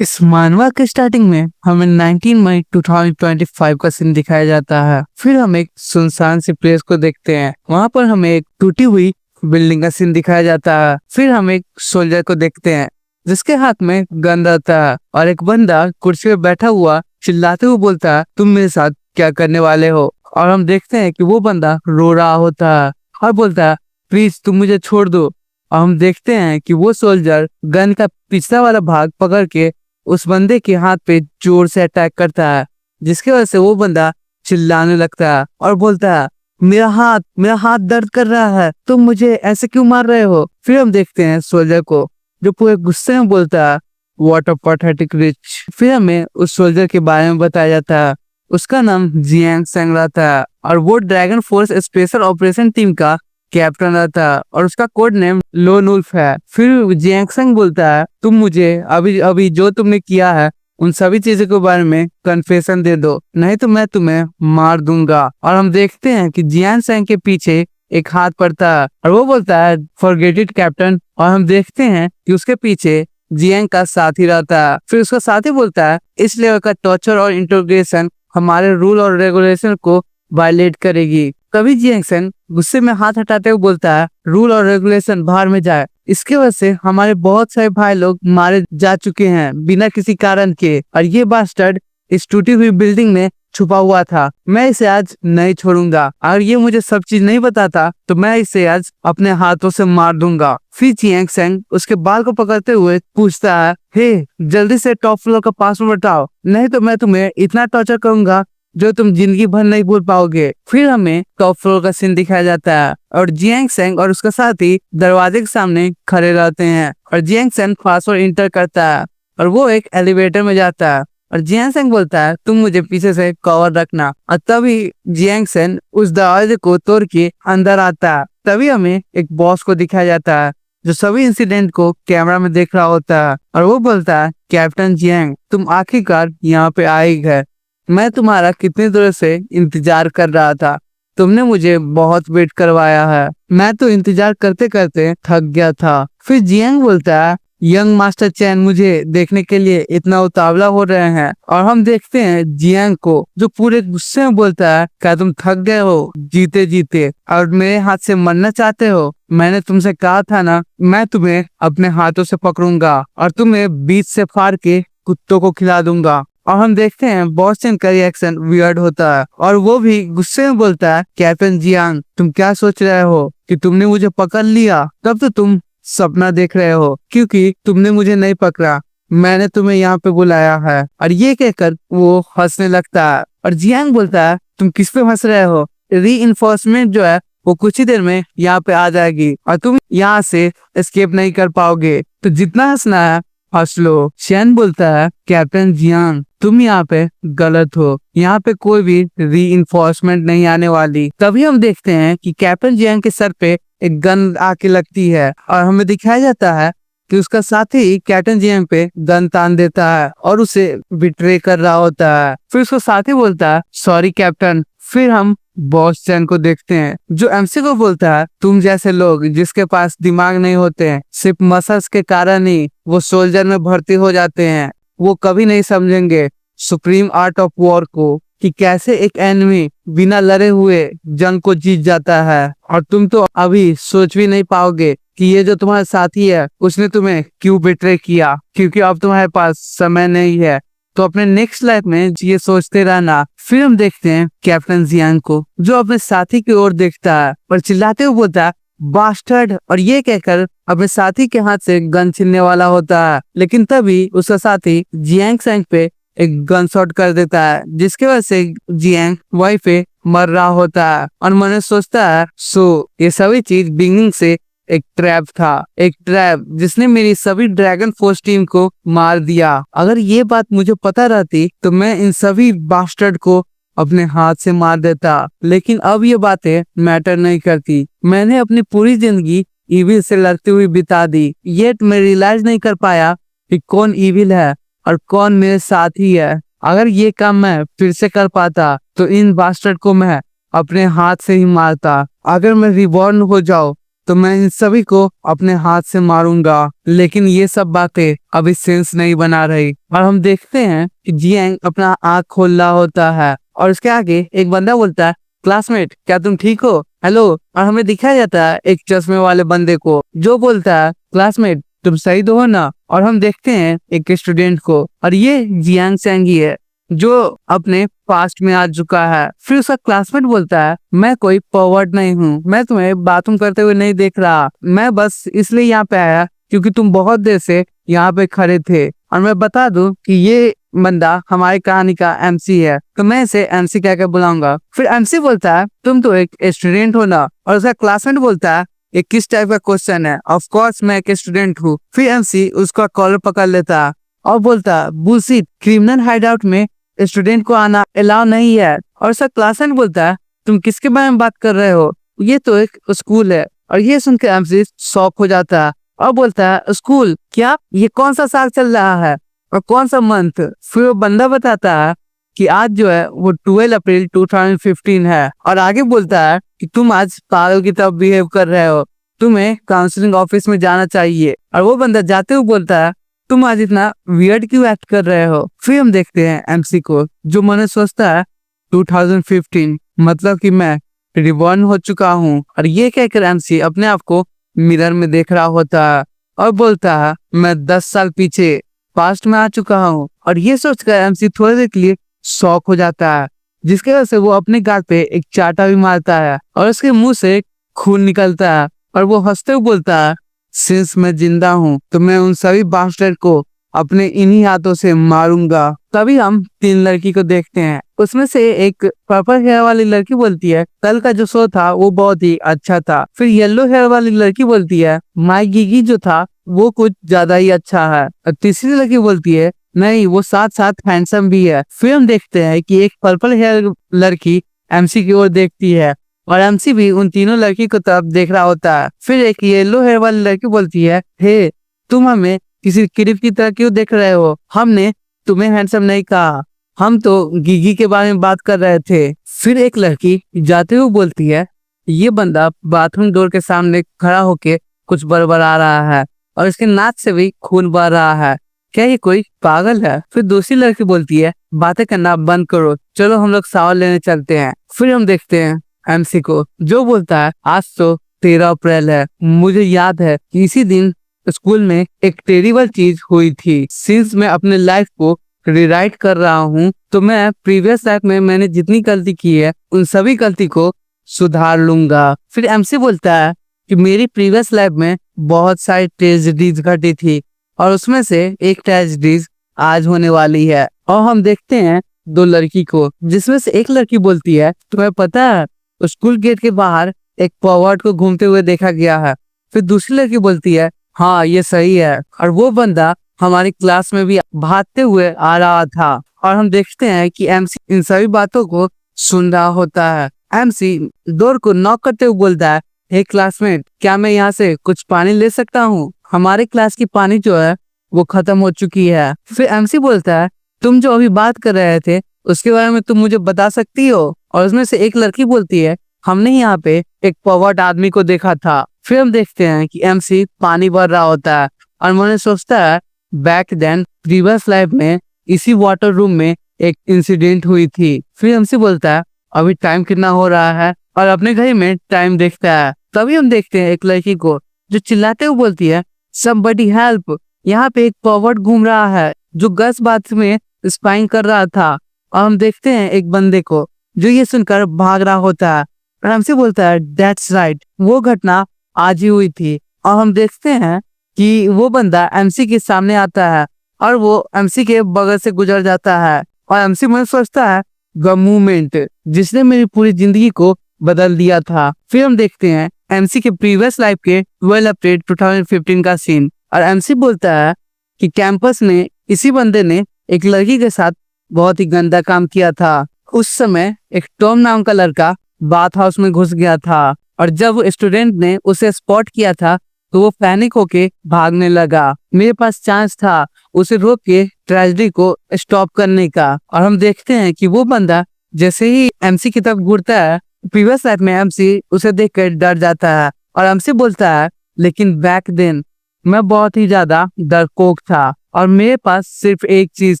इस मानवा के स्टार्टिंग में हमें 19 मई 2025 का सीन दिखाया जाता है। फिर हम एक सुनसान सी प्लेस को देखते हैं। वहाँ पर हमें एक टूटी हुई बिल्डिंग का सीन दिखाया जाता है। फिर हम एक सोल्जर को देखते हैं जिसके हाथ में गन रहता है और एक बंदा कुर्सी पे बैठा हुआ चिल्लाते हुए बोलता है, तुम मेरे साथ क्या करने वाले हो। और हम देखते हैं कि वो बंदा रो रहा होता है और बोलता है, प्लीज तुम मुझे छोड़ दो। और हम देखते हैं कि वो सोल्जर गन का पिछला वाला भाग पकड़ के उस बंदे के हाथ पे जोर से अटैक करता है, जिसकी वजह से वो बंदा चिल्लाने लगता है और बोलता है, मेरा हाथ दर्द कर रहा है, तुम मुझे ऐसे क्यों मार रहे हो। फिर हम देखते हैं सोल्जर को जो पूरे गुस्से में बोलता है, व्हाट अ पैथेटिक रिच। फिर हमें उस सोल्जर के बारे में बताया जाता है। उसका नाम जियांग सेंग रहता है और वो dragon force special operation team का कैप्टन रहता है और उसका कोड नेम लोन वुल्फ है। फिर जियांग सेंग बोलता है, तुम मुझे अभी अभी जो तुमने किया है उन सभी चीजों के बारे में कन्फेशन दे दो, नहीं तो मैं तुम्हें मार दूंगा। और हम देखते हैं कि जियांग सेंग के पीछे एक हाथ पड़ता है और वो बोलता है, फॉरगेट इट कैप्टन। और हम देखते हैं कि उसके पीछे जियांग का साथी रहता है। फिर उसका साथी बोलता है, इस लेवल का टॉर्चर और इंट्रोगेशन हमारे रूल और रेगुलेशन को वायलेट करेगी। तभी जियांग सेंग गुस्से में हाथ हटाते हुए बोलता है, रूल और रेगुलेशन बाहर में जाए, इसके वजह से हमारे बहुत सारे भाई लोग मारे जा चुके हैं बिना किसी कारण के, और ये बास्टर्ड इस टूटी हुई बिल्डिंग में छुपा हुआ था। मैं इसे आज नहीं छोड़ूंगा, अगर ये मुझे सब चीज नहीं बताता तो मैं इसे आज अपने हाथों से मार दूंगा। फिर जियांग सेंग उसके बाल को पकड़ते हुए पूछता है, हे जल्दी से टॉप फ्लोर का पासवर्ड बताओ, नहीं तो मैं तुम्हें इतना टॉर्चर करूंगा जो तुम जिंदगी भर नहीं भूल पाओगे। फिर हमें टॉप फ्लोर का सीन दिखाया जाता है और जियांग सेंग और उसका साथी दरवाजे के सामने खड़े रहते हैं और जियांग सेंग पासवर्ड इंटर करता है और वो एक एलिवेटर में जाता है और जियांग सेंग बोलता है, तुम मुझे पीछे से कवर रखना। और तभी जियांग सेंग उस दरवाजे को तोड़ के अंदर आता है। तभी हमें एक बॉस को दिखाया जाता है जो सभी इंसिडेंट को कैमरा में देख रहा होता है और वो बोलता है, कैप्टन जियांग तुम आखिरकार यहाँ पे आए गए, मैं तुम्हारा कितने देर से इंतजार कर रहा था, तुमने मुझे बहुत वेट करवाया है, मैं तो इंतजार करते करते थक गया था। फिर जियांग बोलता है, यंग मास्टर चैन मुझे देखने के लिए इतना उतावला हो रहे हैं। और हम देखते हैं जियांग को जो पूरे गुस्से में बोलता है, क्या तुम थक गए हो जीते जीते और मेरे हाथ से मरना चाहते हो। मैंने तुमसे कहा था ना, मैं तुम्हें अपने हाथों से पकड़ूंगा और तुम्हें बीच से फाड़ के कुत्तों को खिला दूंगा। और हम देखते हैं बॉस चैन का रिएक्शन वियर्ड होता है और वो भी गुस्से में बोलता है, कैप्टन जियांग तुम क्या सोच रहे हो कि तुमने मुझे पकड़ लिया, तब तो तुम सपना देख रहे हो क्योंकि तुमने मुझे नहीं पकड़ा, मैंने तुम्हें यहाँ पे बुलाया है। और ये कहकर वो हंसने लगता है और जियांग बोलता है, तुम किस पे हंस रहे हो, री-इन्फोर्समेंट जो है वो कुछ ही देर में यहाँ पे आ जाएगी और तुम यहाँ से एस्केप नहीं कर पाओगे, तो जितना हंसना है हंस लो। चैन बोलता है, कैप्टन जियांग तुम यहाँ पे गलत हो, यहाँ पे कोई भी री-इन्फोर्समेंट नहीं आने वाली। तभी हम देखते हैं कि कैप्टन जियांग के सर पे एक गन आके लगती है और हमें दिखाया जाता है कि उसका साथी कैप्टन जियांग पे गन तान देता है और उसे बिट्रे कर रहा होता है। फिर उसका साथी बोलता है, सॉरी कैप्टन। फिर हम बॉस चैन को देखते हैं जो एमसी को बोलता है, तुम जैसे लोग जिसके पास दिमाग नहीं होते हैं, सिर्फ मसल्स के कारण ही वो सोल्जर में भर्ती हो जाते हैं, वो कभी नहीं समझेंगे सुप्रीम आर्ट ऑफ वॉर को कि कैसे एक एनिमी बिना लड़े हुए जंग को जीत जाता है। और तुम तो अभी सोच भी नहीं पाओगे कि ये जो तुम्हारा साथी है उसने तुम्हें क्यों बिट्रे किया, क्योंकि अब तुम्हारे पास समय नहीं है, तो अपने नेक्स्ट लाइफ में ये सोचते रहना। फिर हम देखते हैं कैप्टन जियांग को जो अपने साथी की ओर देखता है और चिल्लाते हुए बोलता है, बास्टर्ड। और ये कहकर अपने साथी के हाथ से गन छीनने वाला होता है, लेकिन तभी उसका साथी जियांग सेंग पे एक गन शॉट कर देता है जिसके वजह से जियांग वहीं पे मर रहा होता है। और मन सोचता है, सो ये सभी चीज बिगिनिंग से एक ट्रैप था, एक ट्रैप जिसने मेरी सभी ड्रैगन फोर्स टीम को मार दिया। अगर ये बात मुझे पता रहती तो मैं इन सभी बास्टर्ड को अपने हाथ से मार देता, लेकिन अब ये बातें मैटर नहीं करती। मैंने अपनी पूरी जिंदगी इविल से लड़ती हुई बिता दी, ये मैं रियलाइज नहीं कर पाया कि कौन इविल है और कौन मेरे साथी है। अगर ये काम मैं फिर से कर पाता तो इन बास्टर्ड को मैं अपने हाथ से ही मारता। अगर मैं रिबॉर्न हो जाऊं तो मैं इन सभी को अपने हाथ से मारूंगा। लेकिन ये सब बातें अभी सेंस नहीं बना रही और हम देखते हैं कि जियांग अपना आँख खोल रहा होता है और उसके आगे एक बंदा बोलता है, क्लासमेट क्या तुम ठीक हो, हेलो। और हमें दिखाया जाता है एक चश्मे वाले बंदे को जो बोलता है, क्लासमेट तुम सही तो हो ना। और हम देखते हैं एक स्टूडेंट को और ये जियांग सैंगी है जो अपने पास्ट में आ चुका है। फिर उसका क्लासमेट बोलता है, मैं कोई पर्वर्ट नहीं हूँ, मैं तुम्हें बाथरूम करते हुए नहीं देख रहा, मैं बस इसलिए यहाँ पे आया क्योंकि तुम बहुत देर से यहाँ पे खड़े थे। और मैं बता दूं कि ये बंदा हमारी कहानी का एमसी है, तो मैं इसे एमसी कहकर बुलाऊंगा। फिर एमसी बोलता है, तुम तो एक स्टूडेंट हो ना। और उसका क्लासमेट बोलता है, ये किस टाइप का क्वेश्चन है, ऑफ कोर्स मैं एक स्टूडेंट हूँ। फिर एमसी उसका कॉलर पकड़ लेता है और बोलता है, बुलशिट, क्रिमिनल हाइडआउट में स्टूडेंट को आना अलाउ नहीं है। और उसका क्लासमेट बोलता है, तुम किसके बारे में बात कर रहे हो, ये तो एक स्कूल है। और ये सुनकर एमसी शॉक हो जाता है और बोलता है, स्कूल क्या, ये कौन सा साल चल रहा है और कौन सा मंथ। फिर वो बंदा बताता है कि आज जो है वो 12 अप्रैल 2015 है और आगे बोलता है कि तुम आज पागल की तरह बिहेव कर रहे हो, तुम्हें काउंसलिंग ऑफिस में जाना चाहिए। और वो बंदा जाते हुए बोलता है, तुम आज इतना वियर्ड क्यों एक्ट कर रहे हो। फिर हम देखते हैं एमसी को जो मन सोचता है 2015 मतलब कि मैं रिबॉर्न हो चुका हूँ। और ये कहकर एमसी अपने आप को मिरर में देख रहा होता है और बोलता है, मैं 10 साल पीछे पास्ट में आ चुका हूँ। और ये सोचकर एमसी थोड़ी देर के लिए शॉक हो जाता है जिसकी वजह से वो अपने गाल पे एक चाटा भी मारता है और उसके मुंह से खून निकलता है और वो हंसते हुए बोलता है, सिंस मैं जिंदा हूँ तो मैं उन सभी बास्टर्ड को अपने इन्हीं हाथों से मारूंगा। तभी हम 3 लड़की को देखते हैं, उसमें से एक पर्पल हेयर वाली लड़की बोलती है, कल का जो शो था वो बहुत ही अच्छा था। फिर येलो हेयर वाली लड़की बोलती है, माई गिगी जो था वो कुछ ज्यादा ही अच्छा है। और तीसरी लड़की बोलती है, नहीं वो साथ साथ हैंडसम भी है। फिर हम देखते हैं कि एक पर्पल हेयर लड़की एमसी की ओर देखती है और एमसी भी उन तीनों लड़की को तरफ देख रहा होता है। फिर एक येलो हेयर वाली लड़की बोलती है, हे तुम हमें किसी क्रिप की तरह क्यों देख रहे हो, हमने तुम्हें हैंडसम नहीं कहा, हम तो गिगी के बारे में बात कर रहे थे। फिर एक लड़की जाते हुए बोलती है, ये बंदा बाथरूम डोर के सामने खड़ा होके कुछ बड़बड़ा रहा है और इसके नाक से भी खून बह रहा है, क्या ये कोई पागल है। फिर दूसरी लड़की बोलती है, बातें करना बंद करो, चलो हम लोग शावर लेने चलते हैं। फिर हम देखते हैं एमसी को जो बोलता है, आज तो 13 अप्रैल है, मुझे याद है कि इसी दिन स्कूल में एक टेरिबल चीज हुई थी। सिंस मैं अपने लाइफ को रिराइट कर रहा हूँ तो मैं प्रीवियस लाइफ में मैंने जितनी गलती की है उन सभी गलती को सुधार लूंगा। फिर एमसी बोलता है कि मेरी प्रीवियस लाइफ में बहुत सारी ट्रेजेडीज घटी थी और उसमें से एक ट्रेजेडीज आज होने वाली है। और हम देखते हैं 2 लड़की को जिसमें से एक लड़की बोलती है, तुम्हें पता है स्कूल गेट के बाहर एक पर्वर्ट को घूमते हुए देखा गया है। फिर दूसरी लड़की बोलती है, हाँ ये सही है और वो बंदा हमारी क्लास में भी भागते हुए आ रहा था। और हम देखते हैं कि एमसी इन सभी बातों को सुन रहा होता है। एमसी डोर को नॉक करते हुए बोलता है, हे क्लासमेट क्या मैं यहाँ से कुछ पानी ले सकता हूँ, हमारे क्लास की पानी जो है वो खत्म हो चुकी है। फिर एमसी बोलता है, तुम जो अभी बात कर रहे थे उसके बारे में तुम मुझे बता सकती हो। और उसमें से एक लड़की बोलती है, हमने यहाँ पे एक पर्वर्ट आदमी को देखा था। फिर हम देखते हैं कि एमसी पानी भर रहा होता है और मैंने सोचता है, बैक देन प्रीवियस लाइफ में इसी वाटर रूम में एक इंसिडेंट हुई थी। फिर एमसी बोलता है, अभी टाइम कितना हो रहा है और अपने घड़ी में टाइम देखता है। तभी हम देखते हैं एक लड़की को जो चिल्लाते हुए बोलती है, समबडी हेल्प, यहाँ पे एक पर्वर्ट घूम रहा है जो गर्ल्स बाथरूम में स्पाइंग कर रहा था। और हम देखते हैं एक बंदे को जो ये सुनकर भाग रहा होता है और हमसे बोलता है, दैट्स राइट, वो घटना आज ही हुई थी। और हम देखते हैं कि वो बंदा एमसी के सामने आता है और वो एमसी के बगल से गुजर जाता है और एमसी मुझे सोचता है, द मूवमेंट जिसने मेरी पूरी जिंदगी को बदल दिया था। फिर हम देखते हैं एमसी के प्रीवियस लाइफ के 12 अप्रैल 2015 का सीन और एमसी बोलता है कि कैंपस में इसी बंदे ने एक लड़की के साथ बहुत ही गंदा काम किया था। उस समय एक टॉम नाम का लड़का बाथ हाउस में घुस गया था और जब स्टूडेंट ने उसे स्पॉट किया था तो वो पैनिक होके भागने लगा। मेरे पास चांस था उसे रोक के ट्रेजेडी को स्टॉप करने का। और हम देखते हैं कि वो बंदा जैसे ही एमसी की तरफ घूरता है, प्रीवियस लाइफ में एमसी उसे देखकर डर जाता है और हमसे बोलता है लेकिन बैक देन मैं बहुत ही ज्यादा डरपोक था और मेरे पास सिर्फ एक चीज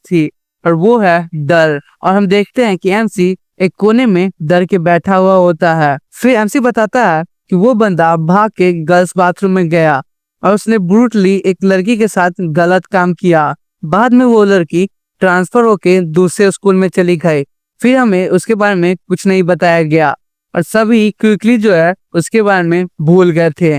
थी और वो है डर। और हम देखते हैं कि एमसी एक कोने में डर के बैठा हुआ होता है। फिर एमसी बताता है कि वो बंदा भाग के गर्ल्स बाथरूम में गया और उसने ब्रूटली एक लड़की के साथ गलत काम किया। बाद में वो लड़की ट्रांसफर होके दूसरे स्कूल में चली गई। फिर हमें उसके बारे में कुछ नहीं बताया गया और सभी क्विकली जो है उसके बारे में भूल गए थे।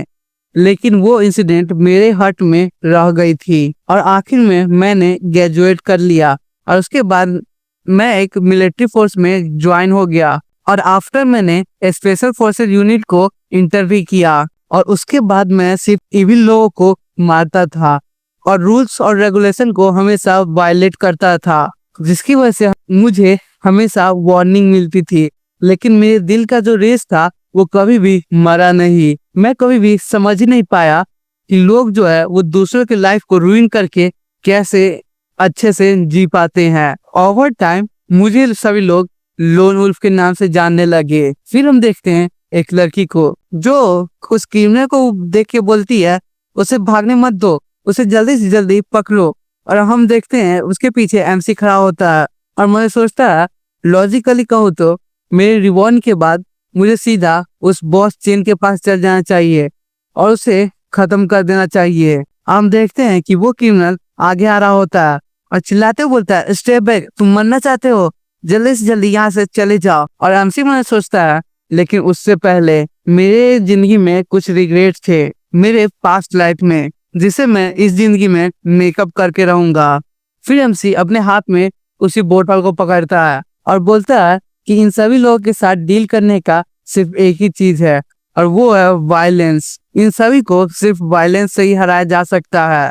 लेकिन वो इंसिडेंट मेरे हार्ट में रह गई थी और आखिर में मैंने ग्रेजुएट कर लिया और उसके बाद मैं एक मिलिट्री फोर्स में ज्वाइन हो गया और आफ्टर मैंने स्पेशल फोर्सेस यूनिट को इंटरव्यू किया और उसके बाद मैं सिर्फ इविल लोगों को मारता था और रूल्स और रेगुलेशन को हमेशा वायलेट करता था, जिसकी वजह से मुझे हमेशा वार्निंग मिलती थी। लेकिन मेरे दिल का जो रेस था वो कभी भी मरा नहीं। मैं कभी भी समझ ही नहीं पाया कि लोग जो है वो दूसरों की लाइफ को रूइन करके कैसे अच्छे से जी पाते हैं। ओवर टाइम मुझे सभी लोग लोन वुल्फ के नाम से जानने लगे। फिर हम देखते हैं एक लड़की को जो उस क्रिमिनल को देख के बोलती है उसे भागने मत दो, उसे जल्दी से जल्दी पकड़ो। और हम देखते हैं उसके पीछे एमसी खड़ा होता है और मैं सोचता है लॉजिकली कहूँ तो मेरे रिवॉर्ड के बाद मुझे सीधा उस बॉस चेन के पास चल जाना चाहिए और उसे खत्म कर देना चाहिए। हम देखते हैं कि वो क्रिमिनल आगे आ रहा होता है और चिल्लाते हुए बोलता है स्टेप बैक, तुम मरना चाहते हो, जल्दी से जल्दी यहाँ से चले जाओ। और एमसी मैंने सोचता है लेकिन उससे पहले मेरे जिंदगी में कुछ रिग्रेट थे मेरे पास्ट लाइफ में, जिसे मैं इस जिंदगी में मेकअप करके रहूंगा। फिर एमसी अपने हाथ में उसी बोतल को पकड़ता है और बोलता है कि इन सभी लोगों के साथ डील करने का सिर्फ एक ही चीज है और वो है वायलेंस। इन सभी को सिर्फ वायलेंस से ही हराया जा सकता है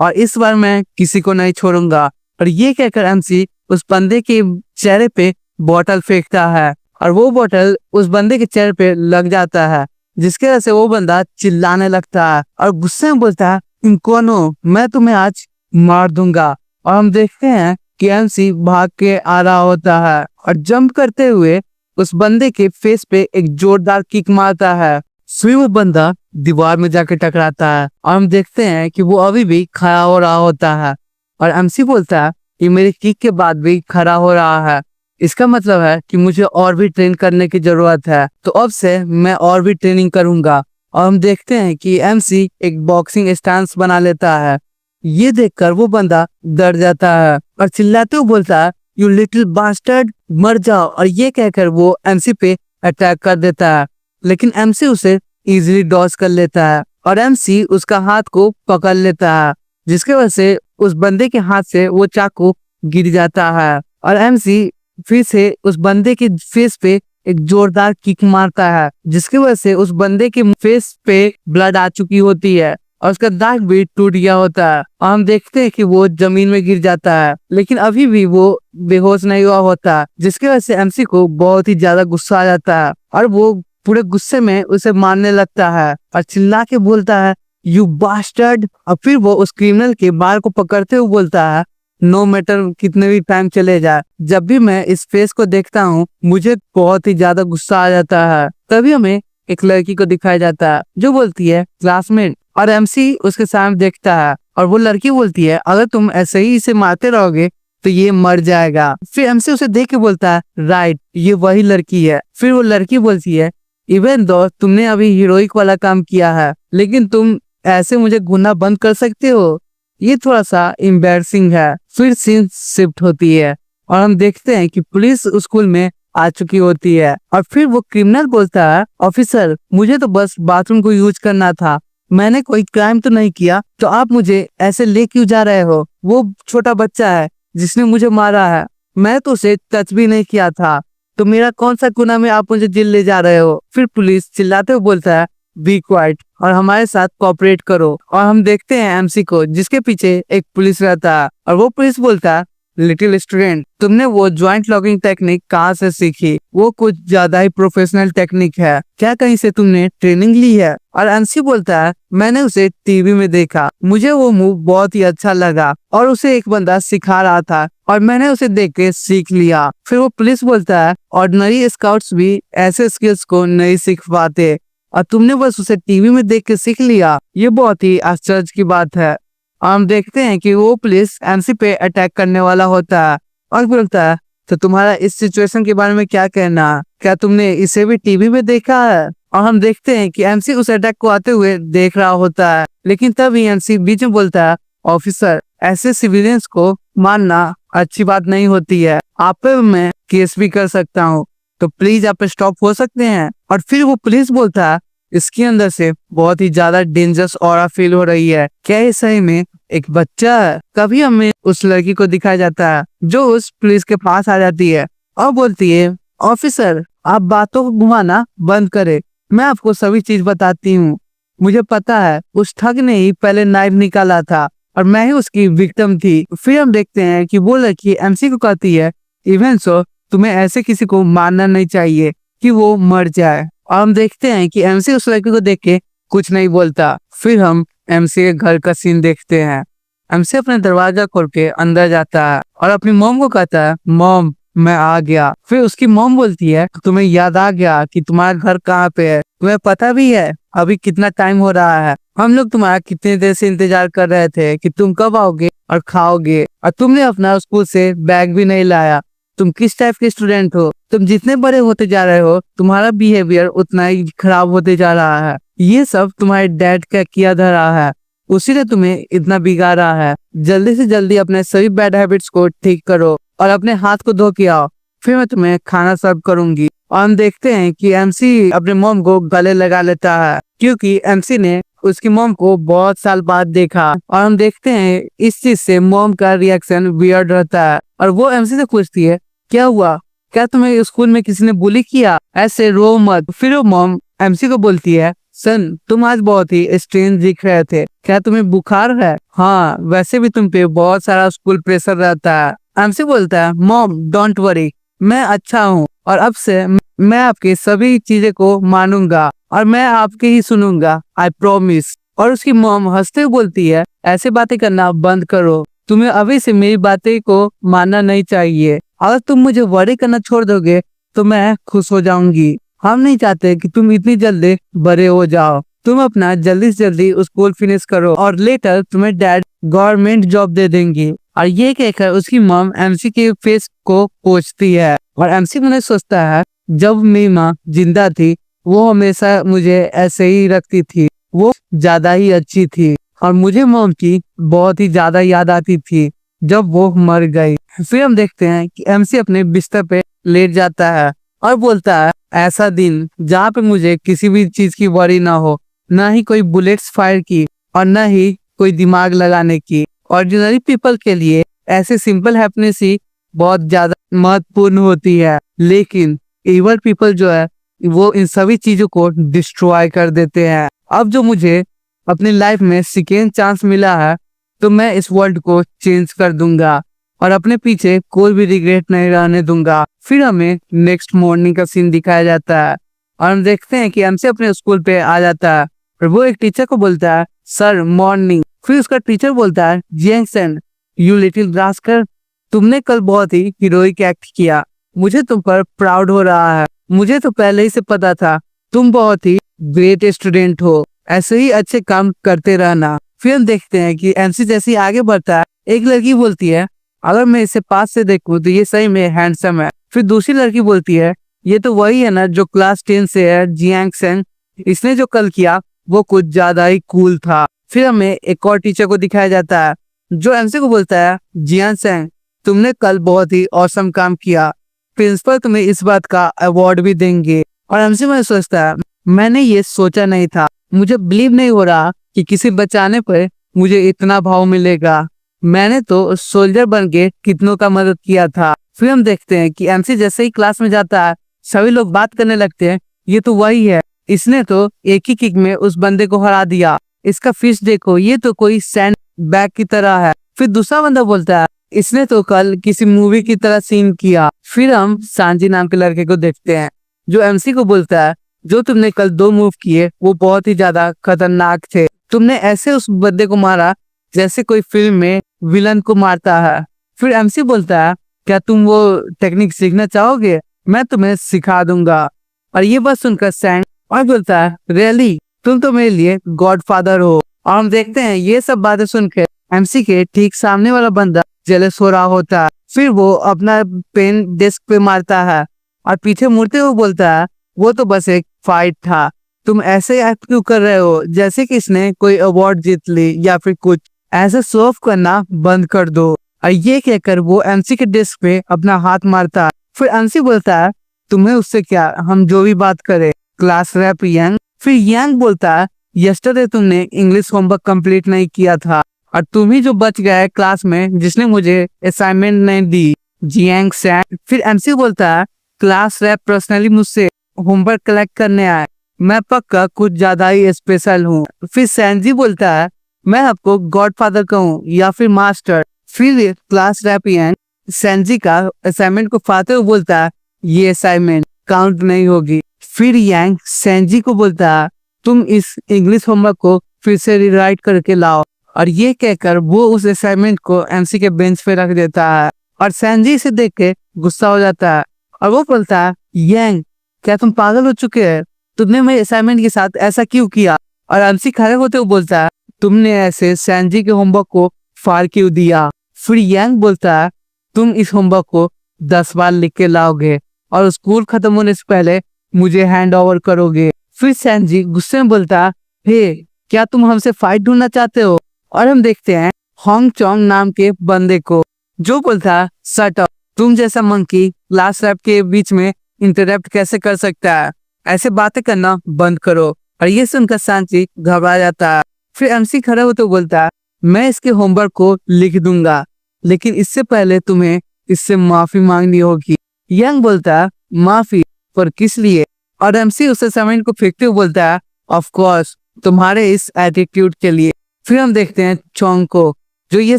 और इस बार मैं किसी को नहीं छोड़ूंगा। और ये कहकर एमसी उस बंदे के चेहरे पे बोतल फेंकता है और वो बोतल उस बंदे के चेहरे पे लग जाता है, जिसके वजह से वो बंदा चिल्लाने लगता है और गुस्से में बोलता है इन कौन हो, मैं तुम्हें आज मार दूंगा। और हम देखते हैं कि एमसी भाग के आ रहा होता है और जंप करते हुए उस बंदे के फेस पे एक जोरदार किक मारता है। फिर वो बंदा दीवार में जाके टकराता है और हम देखते हैं कि वो अभी भी खड़ा हो रहा होता है और एमसी बोलता है कि मेरी किक के बाद भी खड़ा हो रहा है, इसका मतलब है कि मुझे और भी ट्रेन करने की जरूरत है, तो अब से मैं और भी ट्रेनिंग करूंगा। और हम देखते हैं कि एमसी एक बॉक्सिंग स्टांस बना लेता है। ये देखकर वो बंदा डर जाता है और चिल्लाते हुए बोलता है यू लिटिल बास्टर्ड, मर जाओ। और ये कहकर वो एमसी पे अटैक कर देता है, लेकिन एमसी उसे इजीली डॉज कर लेता है और एमसी उसका हाथ को पकड़ लेता है, जिसके वजह से उस बंदे के हाथ से वो चाकू गिर जाता है और एमसी फिर से उस बंदे के फेस पे एक जोरदार किक मारता है, जिसकी वजह से उस बंदे के फेस पे ब्लड आ चुकी होती है और उसका दांत भी टूट गया होता है। और हम देखते हैं कि वो जमीन में गिर जाता है, लेकिन अभी भी वो बेहोश नहीं हुआ होता, जिसकी वजह से एमसी को बहुत ही ज्यादा गुस्सा आ जाता है और वो पूरे गुस्से में उसे मारने लगता है और चिल्ला के बोलता है यू बास्टर्ड। और फिर वो उस क्रिमिनल के बाल को पकड़ते हुए बोलता है नो मैटर कितने भी टाइम चले जाए, जब भी मैं इस फेस को देखता हूँ मुझे बहुत ही ज्यादा गुस्सा आ जाता है। तभी हमें एक लड़की को दिखाया जाता है जो बोलती है क्लासमेट, और एमसी उसके सामने देखता है और वो लड़की बोलती है अगर तुम ऐसे ही इसे मारते रहोगे तो ये मर जाएगा। फिर एमसी उसे देख के बोलता है राइट, ये वही लड़की है। फिर वो लड़की बोलती है इवन दो तुमने अभी हीरोइक वाला काम किया है, लेकिन तुम ऐसे मुझे घूरना बंद कर सकते हो, ये थोड़ा सा एम्बैरसिंग है। फिर सीन शिफ्ट होती है और हम देखते हैं कि पुलिस स्कूल में आ चुकी होती है और फिर वो क्रिमिनल बोलता है ऑफिसर मुझे तो बस बाथरूम को यूज करना था, मैंने कोई क्राइम तो नहीं किया, तो आप मुझे ऐसे ले क्यों जा रहे हो? वो छोटा बच्चा है जिसने मुझे मारा है, मैं तो उसे टच भी नहीं किया था, तो मेरा कौन सा गुनाह में आप मुझे जेल ले जा रहे हो? फिर पुलिस चिल्लाते हुए बोलता है बी क्वाइट और हमारे साथ कोऑपरेट करो। और हम देखते हैं एमसी को जिसके पीछे एक पुलिस रहता है और वो पुलिस बोलता है लिटिल स्टूडेंट तुमने वो ज्वाइंट लॉकिंग टेक्निक कहाँ से सीखी? वो कुछ ज्यादा ही प्रोफेशनल टेक्निक है, क्या कहीं से तुमने ट्रेनिंग ली है? और एमसी बोलता है मैंने उसे टीवी में देखा, मुझे वो मूव बहुत ही अच्छा लगा और उसे एक बंदा सिखा रहा था और मैंने उसे देख के सीख लिया। फिर वो पुलिस बोलता है ऑर्डिनरी स्काउट्स भी ऐसे स्किल्स को नहीं सीख पाते, और तुमने बस उसे टीवी में देख के सीख लिया। ये बहुत ही आश्चर्य की बात है। हम देखते हैं कि वो पुलिस एमसी पे अटैक करने वाला होता है और बोलता है, तो तुम्हारा इस सिचुएशन के बारे में क्या कहना है? क्या तुमने इसे भी टीवी में देखा है? और हम देखते हैं कि एमसी उस अटैक को आते हुए देख रहा होता है, लेकिन तभी एमसी बीच में बोलता है, ऑफिसर, ऐसे सिविलियंस को मारना अच्छी बात नहीं होती है। आप पे मैं केस भी कर सकता हूँ, तो प्लीज आप स्टॉप हो सकते हैं। और फिर वो पुलिस बोलता है, इसके अंदर से बहुत ही ज्यादा डेंजरस ऑरा फील हो रही है। क्या ये सही में एक बच्चा है? कभी हमें उस लड़की को दिखाया जाता है जो उस पुलिस के पास आ जाती है और बोलती है, ऑफिसर, आप बातों को घुमाना बंद करें, मैं आपको सभी चीज बताती हूँ। मुझे पता है उस ठग ने ही पहले नाइफ निकाला था और मैं ही उसकी विक्टिम थी। फिर हम देखते हैं कि वो लड़की एमसी को कहती है, इवन सो तुम्हें ऐसे किसी को मारना नहीं चाहिए कि वो मर जाए। और हम देखते हैं कि एमसी उस लड़की को देख के कुछ नहीं बोलता। फिर हम एमसी के घर का सीन देखते हैं। एमसी अपने दरवाजा खोल के अंदर जाता है और अपनी मॉम को कहता है, मॉम, मैं आ गया। फिर उसकी मॉम बोलती है, तुम्हें याद आ गया कि तुम्हारा घर कहाँ पे है? तुम्हें पता भी है अभी कितना टाइम हो रहा है? हम लोग तुम्हारा कितने देर से इंतजार कर रहे थे कि तुम कब आओगे और खाओगे, और तुमने अपना स्कूल से बैग भी नहीं लाया। तुम किस टाइप के स्टूडेंट हो? तुम जितने बड़े होते जा रहे हो तुम्हारा बिहेवियर उतना ही खराब होते जा रहा है। ये सब तुम्हारे डैड का किया धरा है, उसी ने तुम्हें इतना बिगाड़ा है। जल्दी से जल्दी अपने सभी बैड हैबिट्स को ठीक करो और अपने हाथ को धो के आओ, फिर मैं तुम्हें खाना सर्व करूंगी। और हम देखते हैं कि एमसी अपने मॉम को गले लगा लेता है क्योंकि एमसी ने उसकी मॉम को बहुत साल बाद देखा। और हम देखते हैं इस चीज से मॉम का रिएक्शन वियर्ड रहता है और वो एमसी से पूछती है, क्या हुआ? क्या तुम्हें स्कूल में किसी ने बुली किया? ऐसे रो मत। फिर वो मॉम एमसी को बोलती है, सन, तुम आज बहुत ही स्ट्रेंज दिख रहे थे, क्या तुम्हें बुखार है? हाँ, वैसे भी तुम पे बहुत सारा स्कूल प्रेशर रहता है। एमसी बोलता है, मॉम डोंट वरी, मैं अच्छा हूँ और अब से मैं आपकी सभी चीजें को मानूंगा और मैं आपके ही सुनूंगा, आई प्रॉमिस। और उसकी मॉम हंसते हुए बोलती है, ऐसे बातें करना बंद करो, तुम्हें अभी से मेरी बातें को मानना नहीं चाहिए। अगर तुम मुझे वरी करना छोड़ दोगे तो मैं खुश हो जाऊंगी। हम नहीं चाहते कि तुम इतनी जल्दी बड़े हो जाओ। तुम अपना जल्दी से जल्दी स्कूल फिनिश करो और लेटर तुम्हें डैड गवर्नमेंट जॉब दे देंगी। और ये कहकर उसकी मॉम एमसी के फेस को पोंछती है और एमसी मैंने सोचता है, जब मेरी माँ जिंदा थी वो हमेशा मुझे ऐसे ही रखती थी, वो ज्यादा ही अच्छी थी और मुझे मॉम की बहुत ही ज्यादा याद आती थी जब वो मर गई। फिर हम देखते हैं कि एमसी अपने बिस्तर पे लेट जाता है और बोलता है, ऐसा दिन जहाँ पे मुझे किसी भी चीज की वरी ना हो, ना ही कोई बुलेट्स फायर की और ना ही कोई दिमाग लगाने की। ऑर्डिनरी पीपल के लिए ऐसे सिंपल हैप्पीनेस ही बहुत ज्यादा महत्वपूर्ण होती है, लेकिन इवल पीपल जो है वो इन सभी चीजों को डिस्ट्रॉय कर देते हैं। अब जो मुझे अपनी लाइफ में सेकेंड चांस मिला है तो मैं इस वर्ल्ड को चेंज कर दूंगा और अपने पीछे कोई भी रिग्रेट नहीं रहने दूंगा। फिर हमें नेक्स्ट मॉर्निंग का सीन दिखाया जाता है और हम देखते हैं कि एमसी अपने स्कूल पे आ जाता है और वो एक टीचर को बोलता है, सर मॉर्निंग। फिर उसका टीचर बोलता है, जेंगसन, यू लिटिल रास्कल, तुमने कल बहुत ही हीरोइक एक्ट किया, मुझे तुम पर प्राउड हो रहा है। मुझे तो पहले ही से पता था तुम बहुत ही ग्रेट स्टूडेंट हो, ऐसे ही अच्छे काम करते रहना। फिर हम देखते हैं कि एमसी जैसे ही आगे बढ़ता है एक लड़की बोलती है, अगर मैं इसे पास से देखूं तो ये सही में हैंडसम है। फिर दूसरी लड़की बोलती है, ये तो वही है ना जो क्लास 10 से है, जियांग सेंग, इसने जो कल किया वो कुछ ज्यादा ही कूल था। फिर हमें एक और टीचर को दिखाया जाता है जो एमसी को बोलता है, जियांग सेंग, तुमने कल बहुत ही औसम काम किया, प्रिंसिपल तुम्हें इस बात का अवार्ड भी देंगे। और एमसी में सोचता है, मैंने ये सोचा नहीं था, मुझे बिलीव नहीं हो रहा कि किसी बचाने पर मुझे इतना भाव मिलेगा। मैंने तो सोल्जर बन के कितनों का मदद किया था। फिर हम देखते हैं कि एमसी जैसे ही क्लास में जाता है सभी लोग बात करने लगते हैं, ये तो वही है, इसने तो एक ही किक में उस बंदे को हरा दिया, इसका फिश देखो, ये तो कोई सैंड बैग की तरह है। फिर दूसरा बंदा बोलता है, इसने तो कल किसी मूवी की तरह सीन किया। फिर हम सांजी नाम के लड़के को देखते हैं जो एमसी को बोलता है, जो तुमने कल 2 मूव किए वो बहुत ही ज्यादा खतरनाक थे, तुमने ऐसे उस बंदे को मारा जैसे कोई फिल्म में विलन को मारता है। फिर एमसी बोलता है, क्या तुम वो टेक्निक सीखना चाहोगे? मैं तुम्हें सिखा दूंगा। और ये बात सुनकर सैंग और बोलता है रियली, तुम तो मेरे लिए गॉड फादर हो। और हम देखते हैं ये सब बातें सुनकर एमसी के ठीक सामने वाला बंदा जेलस हो रहा होता है। फिर वो अपना पेन डेस्क पे मारता है और पीछे मुड़ते हुए बोलता है वो तो बस एक फाइट था, तुम ऐसे एक्ट क्यों कर रहे हो जैसे कि इसने कोई अवार्ड जीत ली या फिर कुछ। ऐसे शो ऑफ करना बंद कर दो। और ये कहकर वो एमसी के डेस्क पे अपना हाथ मारता है। फिर एमसी बोलता है तुम्हें उससे क्या, हम जो भी बात करें। Class rep Young. फिर यंग बोलता है यस्टरडे तुमने इंग्लिश होमवर्क कंप्लीट नहीं किया था और तुम ही जो बच गया है क्लास में जिसने मुझे असाइनमेंट नहीं दी। Jiang San. फिर एमसी बोलता है क्लास रैप पर्सनली मुझसे होमवर्क कलेक्ट करने आए, मैं पक्का कुछ ज्यादा ही स्पेशल हूँ। फिर सैनजी बोलता है मैं आपको गॉडफादर कहूँ या फिर मास्टर। फिर क्लास रैप यंग सैनजी का असाइनमेंट को फाते हुए बोलता है ये असाइनमेंट काउंट नहीं होगी। फिर यांग सैनजी को बोलता है तुम इस इंग्लिश होमवर्क को फिर से रिराइट करके लाओ। और ये कहकर वो उस असाइनमेंट को एमसी के बेंच पे रख देता है और सैनजी इसे देख के गुस्सा हो जाता है और वो बोलता है यांग क्या तुम पागल हो चुके हैं, तुमने मेरे असाइनमेंट के साथ ऐसा क्यों किया। और एमसी खड़े होते हुए बोलता है तुमने ऐसे सैनजी के होमवर्क को फाड़ क्यों दिया। फिर यांग बोलता है तुम इस होमवर्क को 10 बार लिख के लाओगे और स्कूल खत्म होने से पहले मुझे हैंड ओवर करोगे। फिर सैनजी गुस्से में बोलता है हे क्या तुम हमसे फाइट ढूंढना चाहते हो। और हम देखते हैं होंग चोंग नाम के बंदे को जो बोलता है शट अप, तुम जैसा मंकी क्लास रैप के बीच में इंटरप्ट कैसे कर सकता है, ऐसे बातें करना बंद करो। और ये सुनकर सैनजी घबरा जाता है। फिर एमसी खड़ा हो तो बोलता है मैं इसके होमवर्क को लिख दूंगा लेकिन इससे पहले तुम्हें इससे माफी मांगनी होगी। यंग बोलता है माफी पर किस लिए। और एमसी उस असाइनमेंट को फेंकते हुए बोलता है ऑफ कोर्स तुम्हारे इस एटीट्यूड के लिए। फिर हम देखते हैं चोंग को जो ये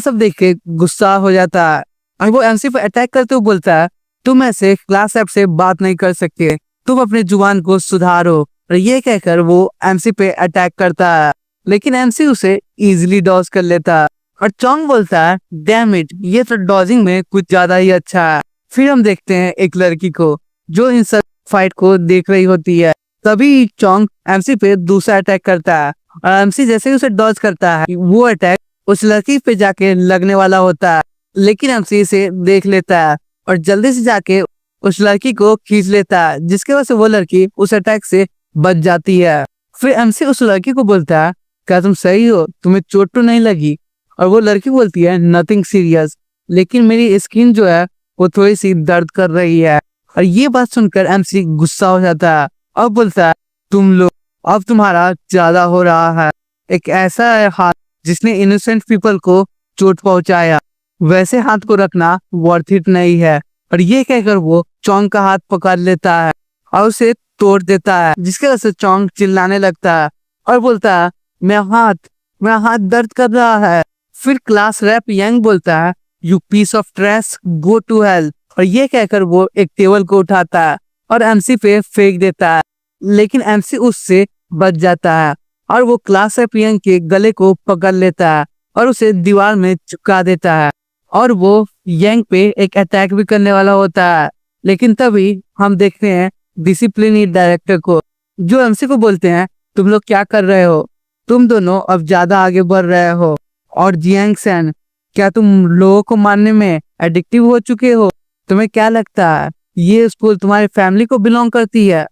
सब देख के गुस्सा हो जाता है और वो एमसी पर अटैक करते हुए बोलता है तुम ऐसे क्लास ऐप से बात नहीं कर सकते, तुम अपने जुबान को सुधारो। और ये कहकर वो एमसी पे अटैक करता है लेकिन एमसी उसे इजीली डॉज कर लेता है। और चोंग बोलता है डैम इट, ये तो डॉजिंग में कुछ ज्यादा ही अच्छा है। फिर हम देखते हैं एक लड़की को जो इन सब फाइट को देख रही होती है। तभी चोंग एमसी पे दूसरा अटैक करता है और एमसी जैसे ही उसे डॉज करता है वो अटैक उस लड़की पे जाके लगने वाला होता है लेकिन एमसी इसे देख लेता है और जल्दी से जाके उस लड़की को खींच लेता है जिसके वजह से वो लड़की उस अटैक से बच जाती है। फिर एमसी उस लड़की को बोलता है क्या तुम सही हो, तुम्हें चोट तो नहीं लगी। और वो लड़की बोलती है नथिंग सीरियस, लेकिन मेरी स्किन जो है वो थोड़ी सी दर्द कर रही है। और ये बात सुनकर एमसी गुस्सा हो जाता है और बोलता है तुम लोग अब तुम्हारा ज्यादा हो रहा है, एक ऐसा है हाथ जिसने इनोसेंट पीपल को चोट पहुंचाया, वैसे हाथ को रखना वर्थ इट नहीं है। और ये कहकर वो चोंग का हाथ पकड़ लेता है और उसे तोड़ देता है जिसके वजह से चोंग चिल्लाने लगता है और बोलता है मेरा हाथ दर्द कर रहा है। फिर क्लास रैप यंग बोलता है you piece of trash go to hell. और ये कहकर वो एक टेबल को उठाता है और एमसी पे फेंक देता है लेकिन एमसी उससे बच जाता है और वो क्लास रैप यंग के गले को पकड़ लेता है और उसे दीवार में चिपका देता है और वो यंग पे एक अटैक भी करने वाला होता है। लेकिन तभी हम देखते हैं डिसिप्लिनरी डायरेक्टर को जो एमसी को बोलते हैं तुम लोग क्या कर रहे हो, तुम दोनों अब ज्यादा आगे बढ़ रहे हो। और जियांग सैन क्या तुम लोगों को मारने में एडिक्टिव हो चुके हो, तुम्हें क्या लगता है ये स्कूल तुम्हारी फैमिली को बिलोंग करती है।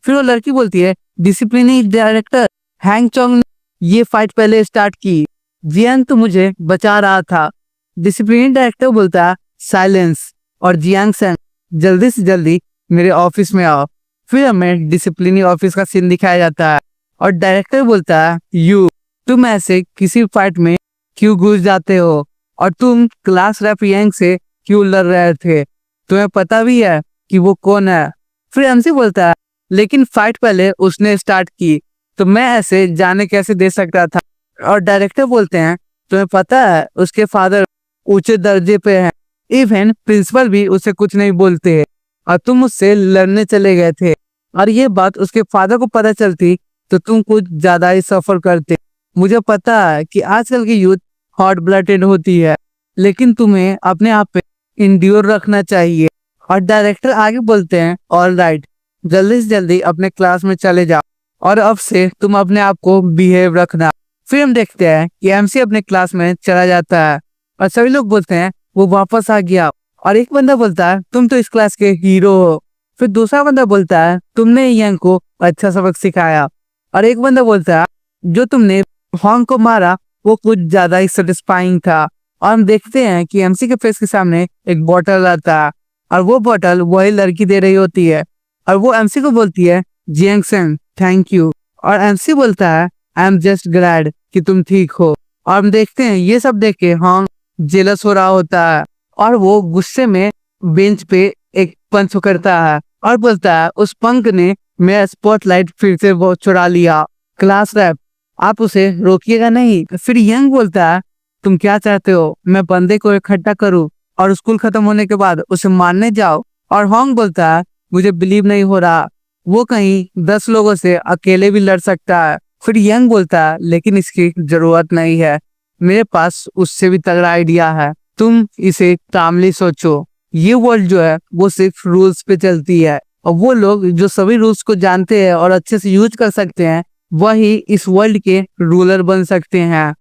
फिर वो लड़की बोलती है डिसिप्लिनरी डायरेक्टर हैंग चोंग ने ये फाइट पहले स्टार्ट की, जियांग तो मुझे बचा रहा था। डिसिप्लिनरी डायरेक्टर बोलता है साइलेंस। और जियांग सैन जल्दी से जल्दी मेरे ऑफिस में आओ। फिर हमें डिसिप्लिनरी ऑफिस का सीन दिखाया जाता है और डायरेक्टर बोलता है तुम ऐसे किसी फाइट में क्यों घुस जाते हो और तुम क्लास रैप यंग से क्यों लड़ रहे थे, तुम्हें पता भी है कि वो कौन है। फिर एमसी बोलता है लेकिन फाइट पहले उसने स्टार्ट की तो मैं ऐसे जाने कैसे दे सकता था। और डायरेक्टर बोलते हैं तुम्हें पता है उसके फादर ऊंचे दर्जे पे हैं, इवन प्रिंसिपल भी उसे कुछ नहीं बोलते और तुम उससे लड़ने चले गए थे और ये बात उसके फादर को पता चलती तो तुम कुछ ज्यादा ही सफर करते। मुझे पता है कि आजकल की यूथ हॉट ब्लडेड होती है लेकिन तुम्हें अपने आप पे इंड्योर रखना चाहिए। और डायरेक्टर आगे बोलते हैं ऑल राइट, जल्दी से जल्दी अपने क्लास में चले जाओ और अब से तुम अपने आप को बिहेव रखना। फिर हम देखते हैं कि एमसी अपने क्लास में चला जाता है और सभी लोग बोलते हैं वो वापस आ गया। और एक बंदा बोलता है तुम तो इस क्लास के हीरो हो। फिर दूसरा बंदा बोलता है तुमने यंग को अच्छा सबक सिखाया। और एक बंदा बोलता है जो तुमने हॉन्ग को मारा वो कुछ ज्यादा ही सेटिस्फाइंग था। और हम देखते हैं कि एमसी के फेस के सामने एक बॉटल आता है और वो बॉटल वही लड़की दे रही होती है और वो एमसी को बोलती है जियांग सन थैंक यू। और एमसी बोलता है आई एम जस्ट ग्लैड कि तुम ठीक हो। और हम देखते हैं ये सब देख के हॉन्ग जेलस हो रहा होता है और वो गुस्से में बेंच पे एक पंच करता है और बोलता है उस पंक ने मेरा स्पॉटलाइट फिर से वो चुरा लिया। क्लास रैप आप उसे रोकिएगा नहीं। फिर यंग बोलता है तुम क्या चाहते हो मैं बंदे को इकट्ठा करूं और स्कूल खत्म होने के बाद उसे मारने जाओ। और हॉन्ग बोलता है मुझे बिलीव नहीं हो रहा वो कहीं 10 लोगों से अकेले भी लड़ सकता है। फिर यंग बोलता है लेकिन इसकी जरूरत नहीं है मेरे पास उससे भी तगड़ा आइडिया है तुम इसे कामली सोचो। ये वर्ल्ड जो है वो सिर्फ रूल्स पे चलती है और वो लोग जो सभी रूल्स को जानते हैं और अच्छे से यूज कर सकते हैं वही इस वर्ल्ड के रूलर बन सकते हैं।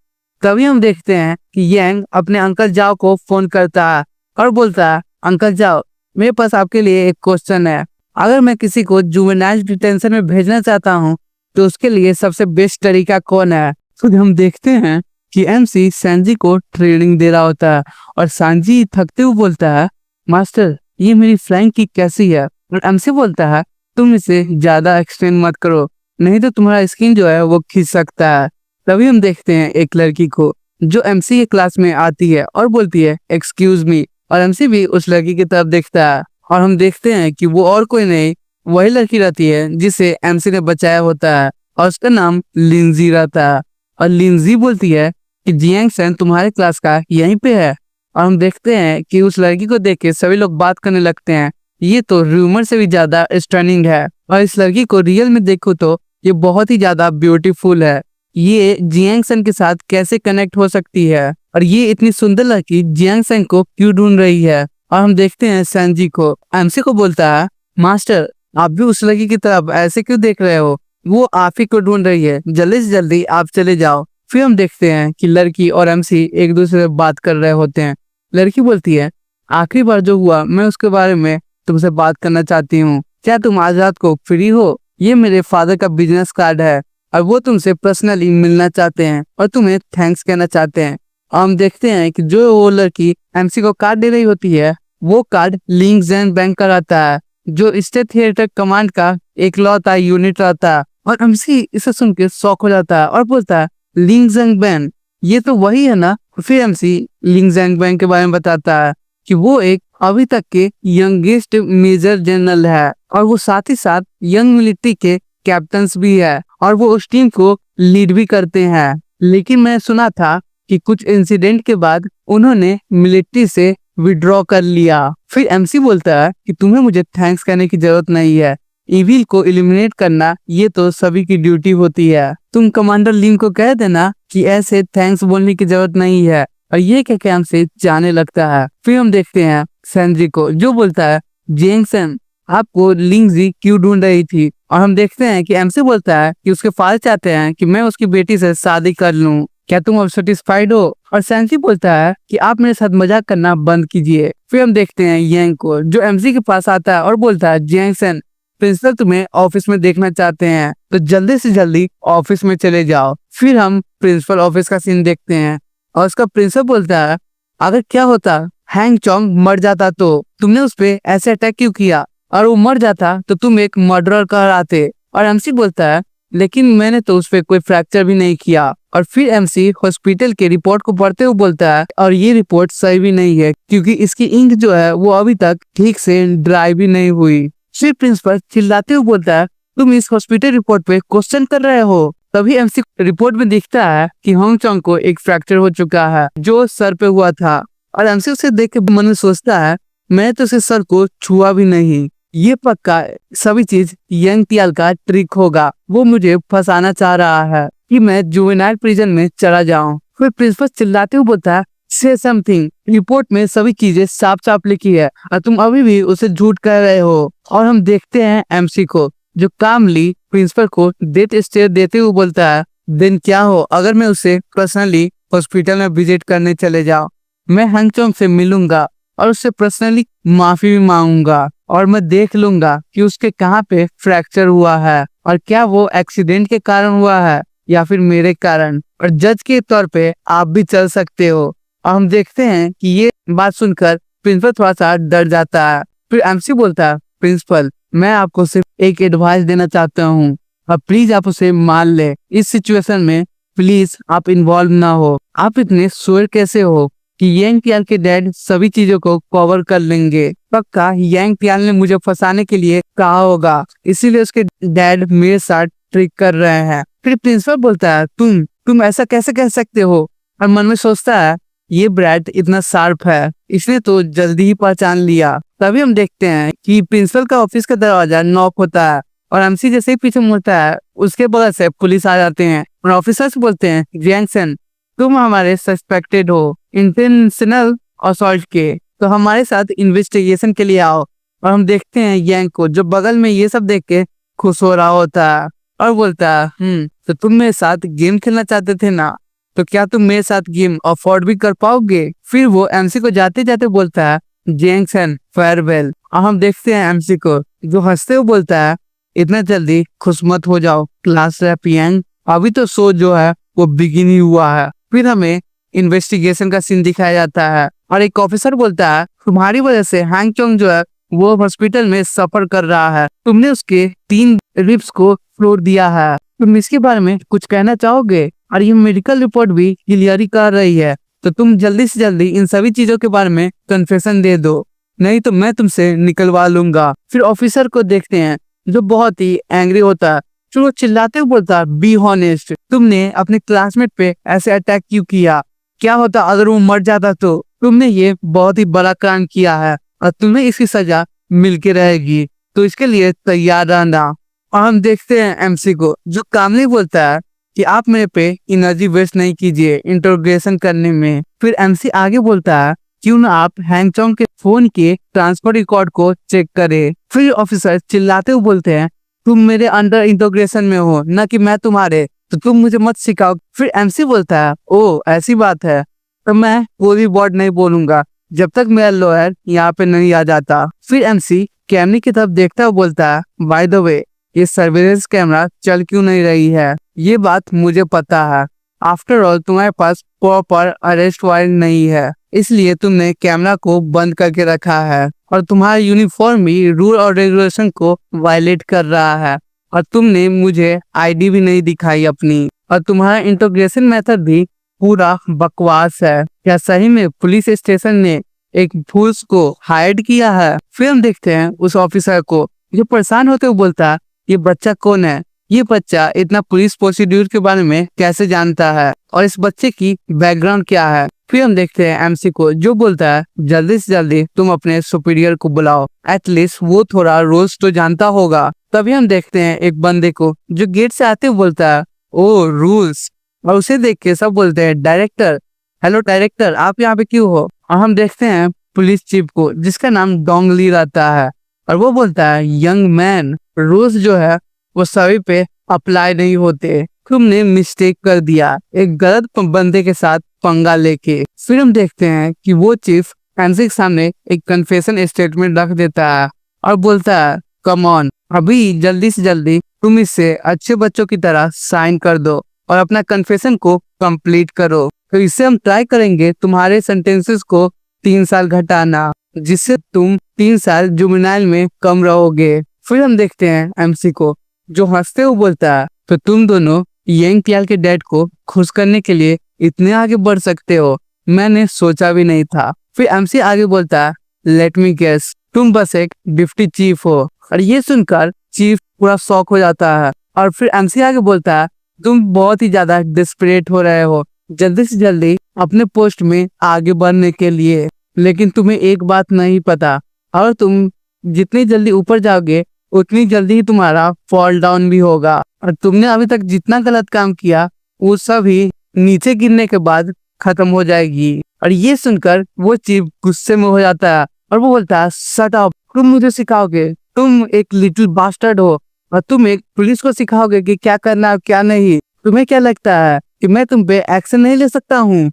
तभी हम देखते हैं कि यंग अपने अंकल जाओ को फोन करता है और बोलता है अंकल जाओ मेरे पास आपके लिए एक क्वेश्चन है। अगर मैं किसी को जुवेनाइल डिटेंशन में भेजना चाहता हूँ तो उसके लिए सबसे बेस्ट तरीका कौन है। तो हम देखते हैं कि एमसी सैनजी को ट्रेनिंग दे रहा होता है और सैनजी थकते हुए बोलता है मास्टर ये मेरी फ्लाइंग किक कैसी है। और एमसी बोलता है तुम इसे ज्यादा एक्सटेंड मत करो नहीं तो तुम्हारा स्किन जो है वो खिंच सकता है। तभी हम देखते हैं एक लड़की को जो एमसी के क्लास में आती है और बोलती है एक्सक्यूज मी। और एमसी भी उस लड़की की तरफ देखता है और हम देखते हैं कि वो और कोई नहीं वही लड़की रहती है जिसे एमसी ने बचाया होता है और उसका नाम लिंजी रहता है। और लिंजी बोलती है कि जियांग सन तुम्हारे क्लास का यहीं पे है। और हम देखते हैं कि उस लड़की को देख के सभी लोग बात करने लगते हैं ये तो रूमर से भी ज्यादा स्टनिंग है और इस लड़की को रियल में देखो तो ये बहुत ही ज्यादा ब्यूटीफुल है। ये जियांग सन के साथ कैसे कनेक्ट हो सकती है और ये इतनी सुंदर लड़की जियांग सन को क्यों ढूंढ रही है। और हम देखते हैं सैनजी को एमसी को बोलता है मास्टर आप भी उस लड़की की तरफ ऐसे क्यों देख रहे हो वो आप ही को ढूंढ रही है जल्दी से जल्दी आप चले जाओ। फिर हम देखते हैं कि लड़की और एमसी एक दूसरे से बात कर रहे होते हैं। लड़की बोलती है आखिरी बार जो हुआ मैं उसके बारे में तुमसे बात करना चाहती हूँ क्या तुम आज रात को फ्री हो। ये मेरे फादर का बिजनेस कार्ड है और वो तुमसे पर्सनली मिलना चाहते हैं और तुम्हें थैंक्स कहना चाहते हैं। और हम देखते हैं कि जो वो लड़की एमसी को कार्ड दे रही होती है वो कार्ड लिंग जैन बैंक का रहता है जो स्टेट थिएटर कमांड का एक लौता यूनिट रहता है। और एमसी इसे सुन के शौक हो जाता है और बोलता है लिंग जैंग बैंक ये तो वही है ना। फिर एमसी लिंग जैंग बैंक के बारे में बताता है कि वो एक अभी तक के यंगेस्ट मेजर जनरल है और वो साथ ही साथ यंग मिलिट्री के कैप्टन्स भी है और वो उस टीम को लीड भी करते हैं। लेकिन मैं सुना था कि कुछ इंसिडेंट के बाद उन्होंने मिलिट्री से विड्रॉ कर लिया। फिर एमसी बोलता है कि तुम्हें मुझे थैंक्स कहने की जरूरत नहीं है इविल को एलिमिनेट करना ये तो सभी की ड्यूटी होती है तुम कमांडर लिंग को कह देना कि ऐसे थैंक्स बोलने की जरूरत नहीं है। और ये कह के हमसे जाने लगता है। फिर हम देखते हैं सैनजी को जो बोलता है जियांग सन आपको लिंगजी क्यों ढूंढ रही थी। और हम देखते हैं कि एमसी बोलता है कि उसके फादर चाहते हैं कि मैं उसकी बेटी से शादी कर लूं क्या तुम अब सेटिस्फाइड हो। और सैनजी बोलता है कि आप मेरे साथ मजाक करना बंद कीजिए। फिर हम देखते हैं यंग को जो एमसी के पास आता है और बोलता है जियांग सन प्रिंसिपल तुम्हें ऑफिस में देखना चाहते हैं तो जल्दी से जल्दी ऑफिस में चले जाओ। फिर हम प्रिंसिपल ऑफिस का सीन देखते हैं और उसका प्रिंसिपल बोलता है अगर क्या होता हैंग चोंग मर जाता तो तुमने उस पे ऐसे अटैक क्यों किया और वो मर जाता तो तुम एक मर्डरर कहलाते। और एमसी बोलता है लेकिन मैंने तो उस पे कोई फ्रैक्चर भी नहीं किया। और फिर एमसी हॉस्पिटल के रिपोर्ट को पढ़ते हुए बोलता है और ये रिपोर्ट सही भी नहीं है क्योंकि इसकी इंक जो है वो अभी तक ठीक से ड्राई भी नहीं हुई। फिर प्रिंसिपल चिल्लाते हुए बोलता है तुम इस हॉस्पिटल रिपोर्ट पे क्वेश्चन कर रहे हो। तभी एमसी रिपोर्ट में दिखता है कि होंग चोंग को एक फ्रैक्चर हो चुका है जो सर पे हुआ था। और एमसी उसे देख के मन में सोचता है मैं तो उसे सर को छुआ भी नहीं ये पक्का सभी चीज यंग तियाल का ट्रिक होगा वो मुझे फंसाना चाह रहा है कि मैं जुवेनाइल प्रिजन में चला जाऊं। फिर प्रिंसिपल चिल्लाते हुए बोलता है से समथिंग रिपोर्ट में सभी चीजें साफ साफ लिखी है और तुम अभी भी उसे झूठ कह रहे हो। और हम देखते हैं एमसी को जो कामली प्रिंसिपल को डेथ स्टेयर देते हुए बोलता है, दिन क्या हो अगर मैं उसे पर्सनली हॉस्पिटल में विजिट करने चले जाऊं। मैं हैंगचोंग से मिलूंगा और उससे पर्सनली माफी भी मांगूंगा और मैं देख लूंगा कि उसके कहाँ पे फ्रैक्चर हुआ है और क्या वो एक्सीडेंट के कारण हुआ है या फिर मेरे कारण, और जज के तौर पे आप भी चल सकते हो। और हम देखते हैं कि ये बात सुनकर प्रिंसिपल थोड़ा सा डर जाता है। फिर एमसी बोलता है, प्रिंसिपल मैं आपको सिर्फ एक एडवाइस देना चाहता हूँ और प्लीज आप उसे मान ले। इस सिचुएशन में प्लीज आप इन्वॉल्व ना हो। आप इतने श्योर कैसे हो कि यांग पियाल के डैड सभी चीजों को कवर कर लेंगे? पक्का यांग पियाल ने मुझे फंसाने के लिए कहा होगा, इसीलिए उसके डैड मेरे साथ ट्रिक कर रहे हैं। फिर प्रिंसिपल बोलता है, तुम ऐसा कैसे कह सकते हो? और मन में सोचता है, ये ब्रैड इतना शार्प है, इसने तो जल्दी ही पहचान लिया। तभी हम देखते हैं कि प्रिंसिपल का ऑफिस का दरवाजा नॉक होता है और एमसी जैसे ही पीछे मुड़ता है उसके बगल से पुलिस आ जाते हैं और ऑफिसर्स बोलते हैं, जैंगसन तुम हमारे सस्पेक्टेड हो इंटेंशनल असॉल्ट के, तो हमारे साथ इन्वेस्टिगेशन के लिए आओ। और हम देखते हैं यांग को जो बगल में ये सब देख के खुश हो रहा होता है और बोलता है, तो तुम मेरे साथ गेम खेलना चाहते थे ना, तो क्या तुम मेरे साथ गेम अफोर्ड भी कर पाओगे? फिर वो एमसी को जाते जाते बोलता है, जैंगसन फेयरवेल। और हम देखते हैं एमसी को जो हंसते हुए बोलता है, इतना जल्दी खुश मत हो जाओ क्लास रैप यांग, अभी तो शो जो है वो बिगिन ही हुआ है। फिर हमें इन्वेस्टिगेशन का सीन दिखाया जाता है और एक ऑफिसर बोलता है, तुम्हारी वजह से हैंगचोंग जो है वो हॉस्पिटल में सफर कर रहा है, तुमने उसके 3 रिब्स को फ्लोर दिया है, तुम इसके बारे में कुछ कहना चाहोगे? और ये मेडिकल रिपोर्ट भी क्लियर कर रही है, तो तुम जल्दी से जल्दी इन सभी चीजों के बारे में कन्फेशन दे दो, नहीं तो मैं तुमसे निकलवा लूंगा। फिर ऑफिसर को देखते हैं जो बहुत ही एंग्री होता है, जो चिल्लाते हुए बोलता है, बी हॉनेस्ट, तुमने अपने क्लासमेट पे ऐसे अटैक क्यों किया? क्या होता अगर वो मर जाता? तो तुमने ये बहुत ही बड़ा क्राइम किया है और तुम्हें इसकी सजा मिलके रहेगी, तो इसके लिए तैयार रहना। और हम देखते हैं एमसी को जो कामली बोलता है कि आप मेरे पे एनर्जी वेस्ट नहीं कीजिए इंटरोगेशन करने में। फिर एमसी आगे बोलता है, क्यों ना आप हैंगचोंग के फोन के ट्रांसफर रिकॉर्ड को चेक करें। फिर ऑफिसर चिल्लाते हुए बोलते हैं, तुम मेरे अंडर इंटरोगेशन में हो ना कि मैं तुम्हारे, तो तुम मुझे मत सिखाओ। फिर एमसी बोलता है, ओ ऐसी बात है, तो मैं कोई भी वर्ड नहीं बोलूंगा जब तक मेरा लॉयर यहाँ पे नहीं आ जाता। फिर एमसी कैमरे की तरफ देखता हुआ बोलता है, बाय द वे ये सर्विलेंस कैमरा चल क्यों नहीं रही है? ये बात मुझे पता है, आफ्टर ऑल तुम्हारे पास प्रॉपर अरेस्ट वारंट नहीं है, इसलिए तुमने कैमरा को बंद करके रखा है और तुम्हारा यूनिफॉर्म भी रूल और रेगुलेशन को वायलेट कर रहा है, और तुमने मुझे आईडी भी नहीं दिखाई अपनी, और तुम्हारा इंटरोगेशन मेथड भी पूरा बकवास है। क्या सही में पुलिस स्टेशन ने एक फूल्स को हायर किया है? फिर हम देखते हैं उस ऑफिसर को जो परेशान होते हुए बोलता है, ये बच्चा कौन है? ये बच्चा इतना पुलिस प्रोसीड्यूर के बारे में कैसे जानता है और इस बच्चे की बैकग्राउंड क्या है? फिर हम देखते हैं एमसी को जो बोलता है, जल्दी से जल्दी तुम अपने सुपीरियर को बुलाओ, एटलीस्ट वो थोड़ा रूल्स तो जानता होगा। तभी हम देखते हैं एक बंदे को जो गेट से आते हुए बोलता है, ओ रूल्स, और उसे देख के सब बोलते हैं, डायरेक्टर, हेलो डायरेक्टर आप यहाँ पे क्यों हो? और हम देखते हैं पुलिस चीफ को जिसका नाम डोंगली रहता है और वो बोलता है, यंग मैन रूल्स जो है वो सभी पे अप्लाई नहीं होते, तुमने मिस्टेक कर दिया एक गलत बंदे के साथ पंगा लेके। फिर हम देखते हैं कि वो चीफ एमसी के सामने एक कन्फेशन स्टेटमेंट रख देता है और बोलता है, कम ऑन, अभी जल्दी से जल्दी तुम इससे अच्छे बच्चों की तरह साइन कर दो और अपना कन्फेशन को कंप्लीट करो, तो इससे हम ट्राई करेंगे तुम्हारे सेंटेंसेस को 3 साल घटाना, जिससे तुम 3 साल जुवेनाइल में कम रहोगे। फिर हम देखते हैं एमसी को जो हंसते हुए बोलता है, तो तुम दोनों यांग पियाल के डैड को खुश करने के लिए इतने आगे बढ़ सकते हो, मैंने सोचा भी नहीं था। फिर एमसी आगे बोलता है, लेट मी गेस, तुम बस एक डिप्टी चीफ हो। और ये सुनकर चीफ पूरा शॉक हो जाता है और फिर एमसी आगे बोलता है, तुम बहुत ही ज्यादा डिस्परेट हो रहे हो जल्दी से जल्दी अपने पोस्ट में आगे बढ़ने के लिए, लेकिन तुम्हें एक बात नहीं पता, और तुम जितनी जल्दी ऊपर जाओगे उतनी जल्दी ही तुम्हारा फॉल डाउन भी होगा, और तुमने अभी तक जितना गलत काम किया वो सब ही नीचे गिरने के बाद खत्म हो जाएगी। और ये सुनकर वो चीफ गुस्से में हो जाता है और वो बोलता है, शट अप, तुम मुझे सिखाओगे, तुम एक लिटिल बास्टर्ड हो और तुम एक पुलिस को सिखाओगे कि क्या करना और क्या नहीं। तुम्हें क्या लगता है कि मैं तुम पे एक्शन नहीं ले सकता हूँ?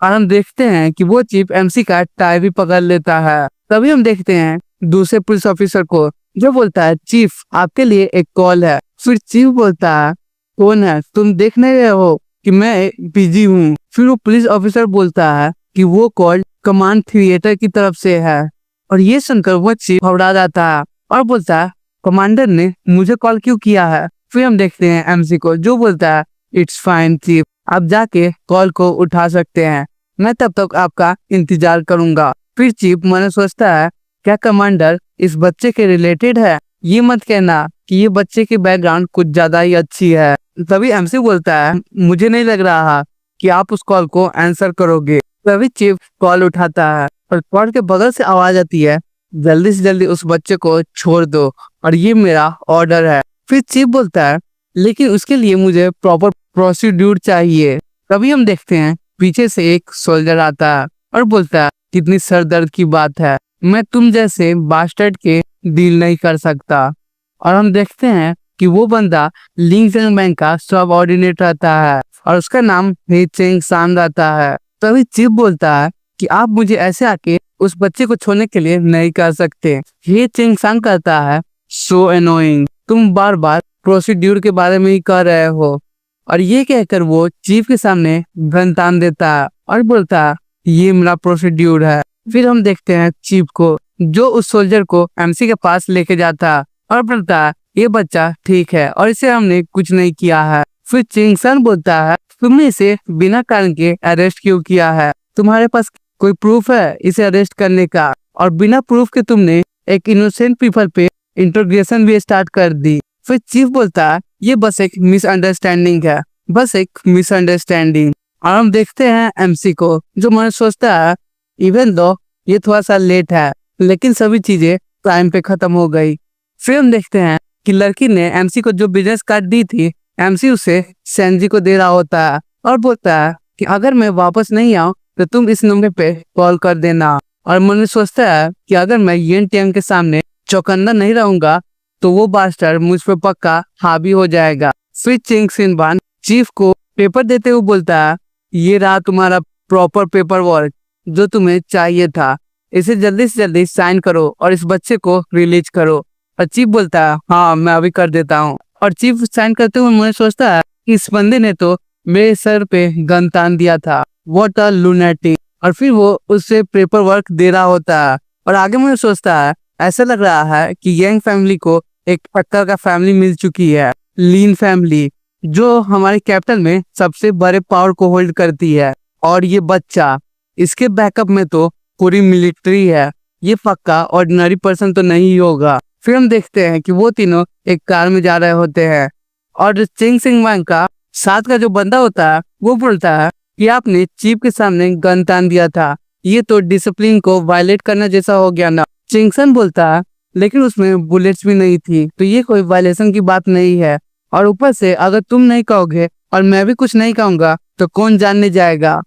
और हम देखते हैं कि वो चीफ एमसी का टाई भी पकड़ लेता है। तभी हम देखते हैं दूसरे पुलिस ऑफिसर को, जो बोलता है चीफ आपके लिए एक कॉल है। फिर चीफ बोलता है कौन है, तुम देख नहीं रहे हो कि मैं बिजी हूँ। फिर वो पुलिस ऑफिसर बोलता है कि वो कॉल कमांड थिएटर की तरफ से है। और ये सुनकर वो चीफ घबरा जाता है और बोलता है कमांडर ने मुझे कॉल क्यों किया है। फिर हम देखते हैं एमसी को, जो बोलता है इट्स फाइन चीफ, आप जाके कॉल को उठा सकते हैं, मैं तब तक आपका इंतजार करूंगा। फिर चीफ मन सोचता है क्या कमांडर इस बच्चे के रिलेटेड है? ये मत कहना कि ये बच्चे की बैकग्राउंड कुछ ज्यादा ही अच्छी है। तभी एमसी बोलता है मुझे नहीं लग रहा कि आप उस कॉल को आंसर करोगे। तभी चीफ कॉल उठाता है और कॉल के बगल से आवाज आती है जल्दी से जल्दी उस बच्चे को छोड़ दो और ये मेरा ऑर्डर है। फिर चीफ बोलता है लेकिन उसके लिए मुझे प्रॉपर प्रोसीड्यूर चाहिए। तभी हम देखते हैं पीछे से एक सोल्जर आता है और बोलता है कितनी सर दर्द की बात है, मैं तुम जैसे बास्टर्ड के डील नहीं कर सकता। और हम देखते हैं कि वो बंदा लिंग बैंक का सबऑर्डिनेट रहता है और उसका नाम ही चेंग सांग रहता है। तभी चीफ बोलता है कि आप मुझे ऐसे आके उस बच्चे को छोड़ने के लिए नहीं कर सकते। ये चेंग सांग कहता है सो एनोइंग, तुम बार बार प्रोसीड्यूर के बारे में ही कह रहे हो। और ये कहकर वो चीफ के सामने गन तान देता है और बोलता है ये मेरा प्रोसीड्यूर है। फिर हम देखते हैं चीफ को, जो उस सोल्जर को एमसी के पास लेके जाता है और बोलता है ये बच्चा ठीक है और इसे हमने कुछ नहीं किया है। फिर चिंगसन बोलता है तुमने इसे बिना कारण के अरेस्ट क्यों किया है? तुम्हारे पास कोई प्रूफ है इसे अरेस्ट करने का? और बिना प्रूफ के तुमने एक इनोसेंट पीपल पे इंट्रोगेशन भी स्टार्ट कर दी। फिर चीफ बोलता है ये बस एक मिसअंडरस्टैंडिंग है, बस एक मिसअंडरस्टैंडिंग। और हम देखते हैं एमसी को, जो मन सोचता है इवन दो ये थोड़ा सा लेट है लेकिन सभी चीजें टाइम पे खत्म हो गई। फिर हम देखते हैं कि लड़की ने एमसी को जो बिजनेस कार्ड दी थी, एमसी उसे सैनजी को दे रहा होता है और बोलता है कि अगर मैं वापस नहीं आऊँ तो तुम इस नंबर पे कॉल कर देना। और मन सोचता है कि अगर मैं येन टियांग के सामने चौकन्ना नहीं रहूंगा तो वो बास्टर मुझ पे पक्का हावी हो जाएगा। फिर चिंग सिनबान चीफ को पेपर देते हुए बोलता है ये रहा तुम्हारा प्रॉपर पेपर वर्क जो तुम्हें चाहिए था, इसे जल्दी से जल्दी साइन करो और इस बच्चे को रिलीज करो। और चीफ बोलता है हाँ मैं अभी कर देता हूँ। और चीफ साइन करते हुए मुझे सोचता है इस बंदे ने तो मेरे सर पे गन तान दिया था, व्हाट अ लूनेटिक। और फिर वो उससे पेपर वर्क दे रहा होता है और आगे मुझे सोचता है ऐसा लग रहा है कि यंग फैमिली को एक पक्का का फैमिली मिल चुकी है, लीन फैमिली, जो हमारे कैपिटल में सबसे बड़े पावर को होल्ड करती है। और ये बच्चा, इसके बैकअप में तो पूरी मिलिट्री है, ये पक्का ऑर्डिनरी पर्सन तो नहीं होगा। फिर हम देखते हैं कि वो तीनों एक कार में जा रहे होते हैं और चिंग सिंग वांग का साथ का जो बंदा होता है वो बोलता है कि आपने चीफ के सामने गन तान दिया था, ये तो डिसिप्लिन को वायलेट करना जैसा हो गया ना। चिंगसन बोलता है लेकिन उसमें बुलेट्स भी नहीं थी तो ये कोई वायलेशन की बात नहीं है, और ऊपर से अगर तुम नहीं कहोगे और मैं भी कुछ नहीं कहूंगा तो कौन जानने जाएगा,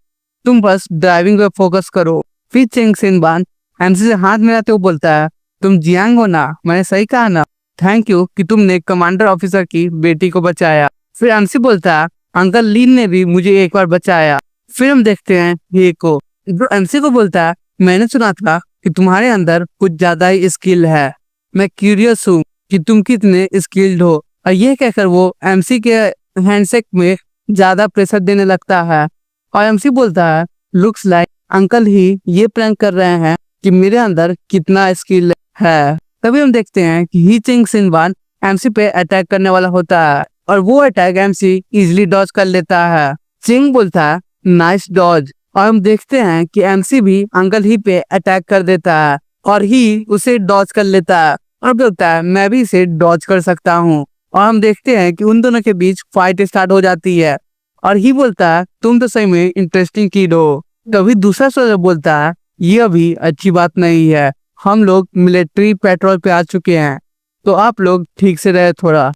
तुम बस ड्राइविंग पे फोकस करो। फिर चिंग सिनबान एमसी से हाथ मिलाते हुए बोलता है तुम जियांग हो ना, मैंने सही कहा ना, थैंक यू कि तुमने कमांडर ऑफिसर की बेटी को बचाया। फिर एमसी बोलता है अंकल लीन ने भी मुझे एक बार बचाया। फिर हम देखते हैं ये को, जो एमसी को बोलता है मैंने सुना था कि तुम्हारे अंदर कुछ ज्यादा ही स्किल है, मैं क्यूरियस हूँ कि तुम कितने स्किल्ड हो। और ये कहकर वो एमसी के हैंडशेक में ज्यादा प्रेशर देने लगता है और एमसी बोलता है लुक्स लाइक अंकल ही ये प्रैंक कर रहे हैं कि मेरे अंदर कितना स्किल है। तभी हम देखते हैं कि ही चिंग सिनबान एमसी पे अटैक करने वाला होता है और वो अटैक एमसी इजिली डॉज कर लेता है। चिंग बोलता है नाइस डॉज, और हम देखते हैं कि एमसी भी अंकल ही पे अटैक कर देता है और ही उसे डॉज कर लेता है और बोलता है मैं भी इसे डॉज कर सकता हूँ। और हम देखते हैं कि उन दोनों के बीच फाइट स्टार्ट हो जाती है और ही बोलता है तुम तो सही में इंटरेस्टिंग किड हो। तभी दूसरा सोल्जर बोलता है ये अभी अच्छी बात नहीं है, हम लोग मिलिट्री पेट्रोल पे आ चुके हैं तो आप लोग ठीक से रहे थोड़ा।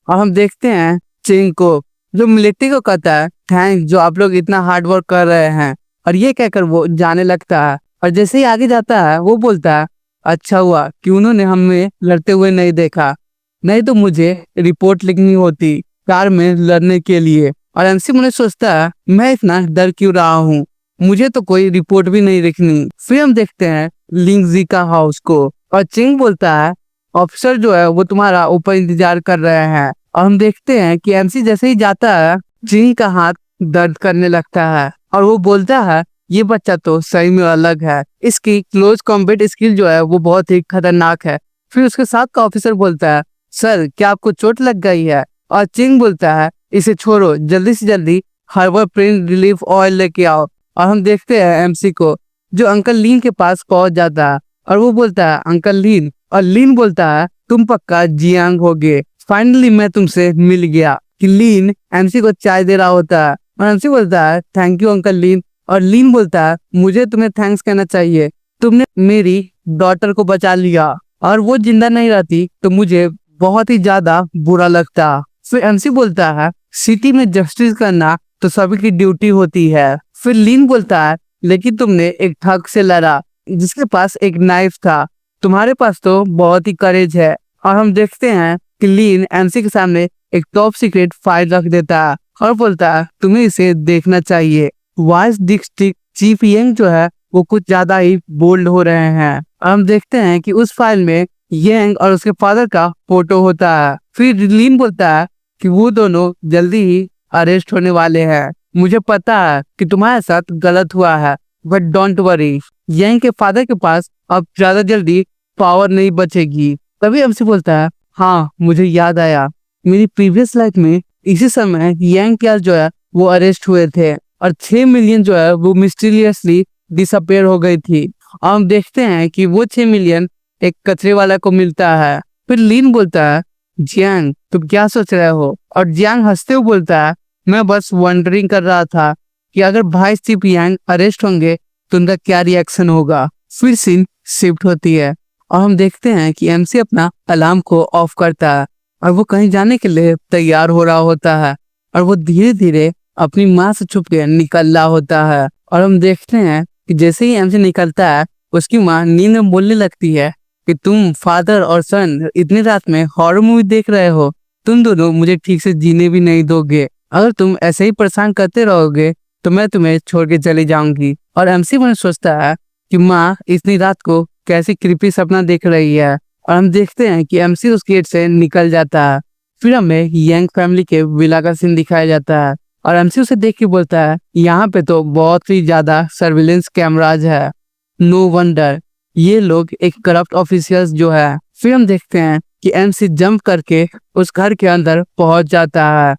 और हम देखते हैं चिंग को, जो मिलिट्री को कहता है थैंक जो आप लोग इतना हार्ड वर्क कर रहे हैं, और ये कहकर वो जाने लगता है। और जैसे ही आगे जाता है वो बोलता है अच्छा हुआ कि उन्होंने हमें लड़ते हुए नहीं देखा, नहीं तो मुझे रिपोर्ट लिखनी होती कार में लड़ने के लिए। और एमसी मुझे सोचता है मैं इतना डर क्यों रहा हूँ, मुझे तो कोई रिपोर्ट भी नहीं लिखनी। फिर हम देखते हैं लिंगजी का हाउस को और चिंग बोलता है ऑफिसर जो है वो तुम्हारा ऊपर इंतजार कर रहे हैं। और हम देखते हैं कि एमसी जैसे ही जाता है चिंग का हाथ दर्द करने लगता है और वो बोलता है ये बच्चा तो सही में अलग है, इसकी क्लोज कॉम्बैट स्किल जो है वो बहुत ही खतरनाक है। फिर उसके साथ का ऑफिसर बोलता है सर क्या आपको चोट लग गई है? और चिंग बोलता है इसे छोड़ो, जल्दी से जल्दी हर्बल पेन रिलीफ ऑयल लेके आओ। और हम देखते हैं एमसी को जो अंकल लीन के पास पहुंच जाता है और वो बोलता है अंकल लीन। और लीन बोलता है तुम पक्का जियांग होगे, फाइनली मैं तुमसे मिल गया। कि लीन एमसी को चाय दे रहा होता है और एमसी बोलता है थैंक यू अंकल लीन। और लीन बोलता है मुझे तुम्हें थैंक्स कहना चाहिए, तुमने मेरी डॉटर को बचा लिया, और वो जिंदा नहीं रहती तो मुझे बहुत ही ज्यादा बुरा लगता। फिर एमसी बोलता है सिटी में जस्टिस करना तो सभी की ड्यूटी होती है। फिर लीन बोलता है लेकिन तुमने एक ठग से लड़ा जिसके पास एक नाइफ था, तुम्हारे पास तो बहुत ही करेज है। और हम देखते हैं कि लीन एमसी के सामने एक टॉप सीक्रेट फाइल रख देता है और बोलता है तुम्हें इसे देखना चाहिए। वाइस डिस्ट्रिक्ट चीफ यंग जो है वो कुछ ज्यादा ही बोल्ड हो रहे हैं। और हम देखते हैं कि उस फाइल में यंग और उसके फादर का फोटो होता है। फिर लीन बोलता है कि वो दोनों जल्दी ही अरेस्ट होने वाले हैं, मुझे पता है कि तुम्हारे साथ गलत हुआ है बट डोंट वरी, यंग के फादर के पास अब ज्यादा जल्दी पावर नहीं बचेगी। तभी एमसी बोलता है हाँ मुझे याद आया, मेरी प्रीवियस लाइफ में इसी समय यंग क्लास जो है वो अरेस्ट हुए थे और 6 मिलियन जो है वो मिस्टीरियसली डिसअपेयर हो गई थी। और हम देखते हैं कि वो 6 मिलियन एक कचरे वाला को मिलता है। फिर लीन बोलता है जियांग तुम क्या सोच रहे हो? और जियांग हंसते हुए बोलता है मैं बस वंडरिंग कर रहा था कि अगर भाई चीफ यांग अरेस्ट होंगे तो उनका क्या रिएक्शन होगा। फिर सीन शिफ्ट होती है और हम देखते हैं कि एमसी अपना अलार्म को ऑफ करता है और वो कहीं जाने के लिए तैयार हो रहा होता है और वो धीरे धीरे अपनी माँ से छुप के निकल रहा होता है। और हम देखते हैं कि जैसे ही एमसी निकलता है उसकी माँ नींद में बोलने लगती है कि तुम फादर और सन इतनी रात में हॉरर मूवी देख रहे हो, तुम दोनों मुझे ठीक से जीने भी नहीं दोगे, अगर तुम ऐसे ही परेशान करते रहोगे तो मैं तुम्हें छोड़ के चली जाऊंगी। और एमसी मन सोचता है कि माँ इतनी रात को कैसी क्रीपी सपना देख रही है। और हम देखते हैं कि एमसी उस गेट से निकल जाता है। फिर हमें यंग फैमिली के विला का सीन दिखाया जाता है और एमसी उसे देख के बोलता है यहाँ पे तो बहुत ही ज्यादा सर्विलेंस कैमराज है, नो वंडर ये लोग एक करप्ट ऑफिसर्स जो है। फिर हम देखते हैं कि एमसी जंप करके उस घर के अंदर पहुंच जाता है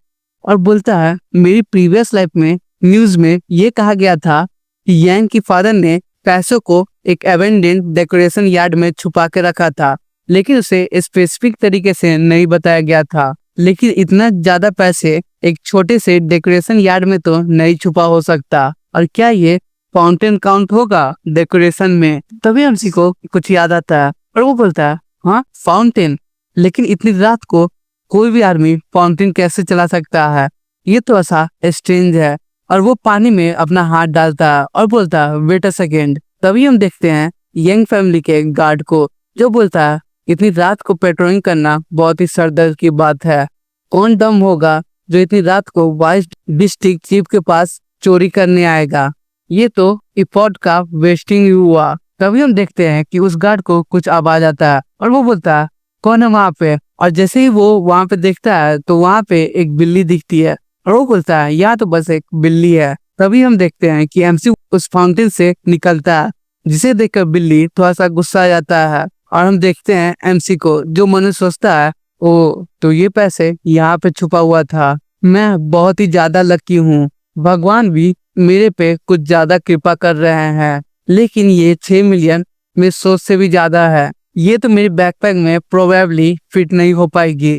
और बोलता है मेरी प्रीवियस लाइफ में न्यूज में ये कहा गया था कि यंग की फादर ने पैसों को एक एबेंडेंट डेकोरेशन यार्ड में छुपा के रखा था, लेकिन उसे स्पेसिफिक तरीके से नहीं बताया गया था। लेकिन इतना ज्यादा पैसे एक छोटे से डेकोरेशन यार्ड में तो नहीं छुपा हो सकता, और क्या ये फाउंटेन काउंट होगा डेकोरेशन में? तभी एमसी को कुछ याद आता है और वो बोलता है हाँ फाउंटेन, लेकिन इतनी रात को कोई भी आदमी फाउंटेन कैसे चला सकता है, ये तो ऐसा स्ट्रेंज है। और वो पानी में अपना हाथ डालता है और बोलता है वेट अ सेकेंड। तभी हम देखते हैं यंग फैमिली के गार्ड को जो बोलता है इतनी रात को पेट्रोलिंग करना बहुत ही सरदर्द की बात है, कौन दम होगा जो इतनी रात को वाइस डिस्ट्रिक्ट चीफ के पास चोरी करने आएगा, ये तो इफोर्ट का वेस्टिंग ही हुआ। तभी हम देखते हैं कि उस गार्ड को कुछ आवाज आता है और वो बोलता है कौन है वहाँ पे? और जैसे ही वो वहाँ पे देखता है तो वहाँ पे एक बिल्ली दिखती है और वो बोलता है यहाँ तो बस एक बिल्ली है। तभी हम देखते हैं कि एमसी उस फाउंटेन से निकलता है जिसे देखकर बिल्ली थोड़ा सा गुस्सा आ जाता है और हम देखते हैं एमसी को जो मन सोचता है ओ तो ये पैसे यहाँ पे छुपा हुआ था, मैं बहुत ही ज्यादा लकी हूँ, भगवान भी मेरे पे कुछ ज्यादा कृपा कर रहे हैं, लेकिन ये 6 मिलियन मेरी सोच से भी ज्यादा है, ये तो मेरी बैकपैक में प्रोबेबली फिट नहीं हो पाएगी।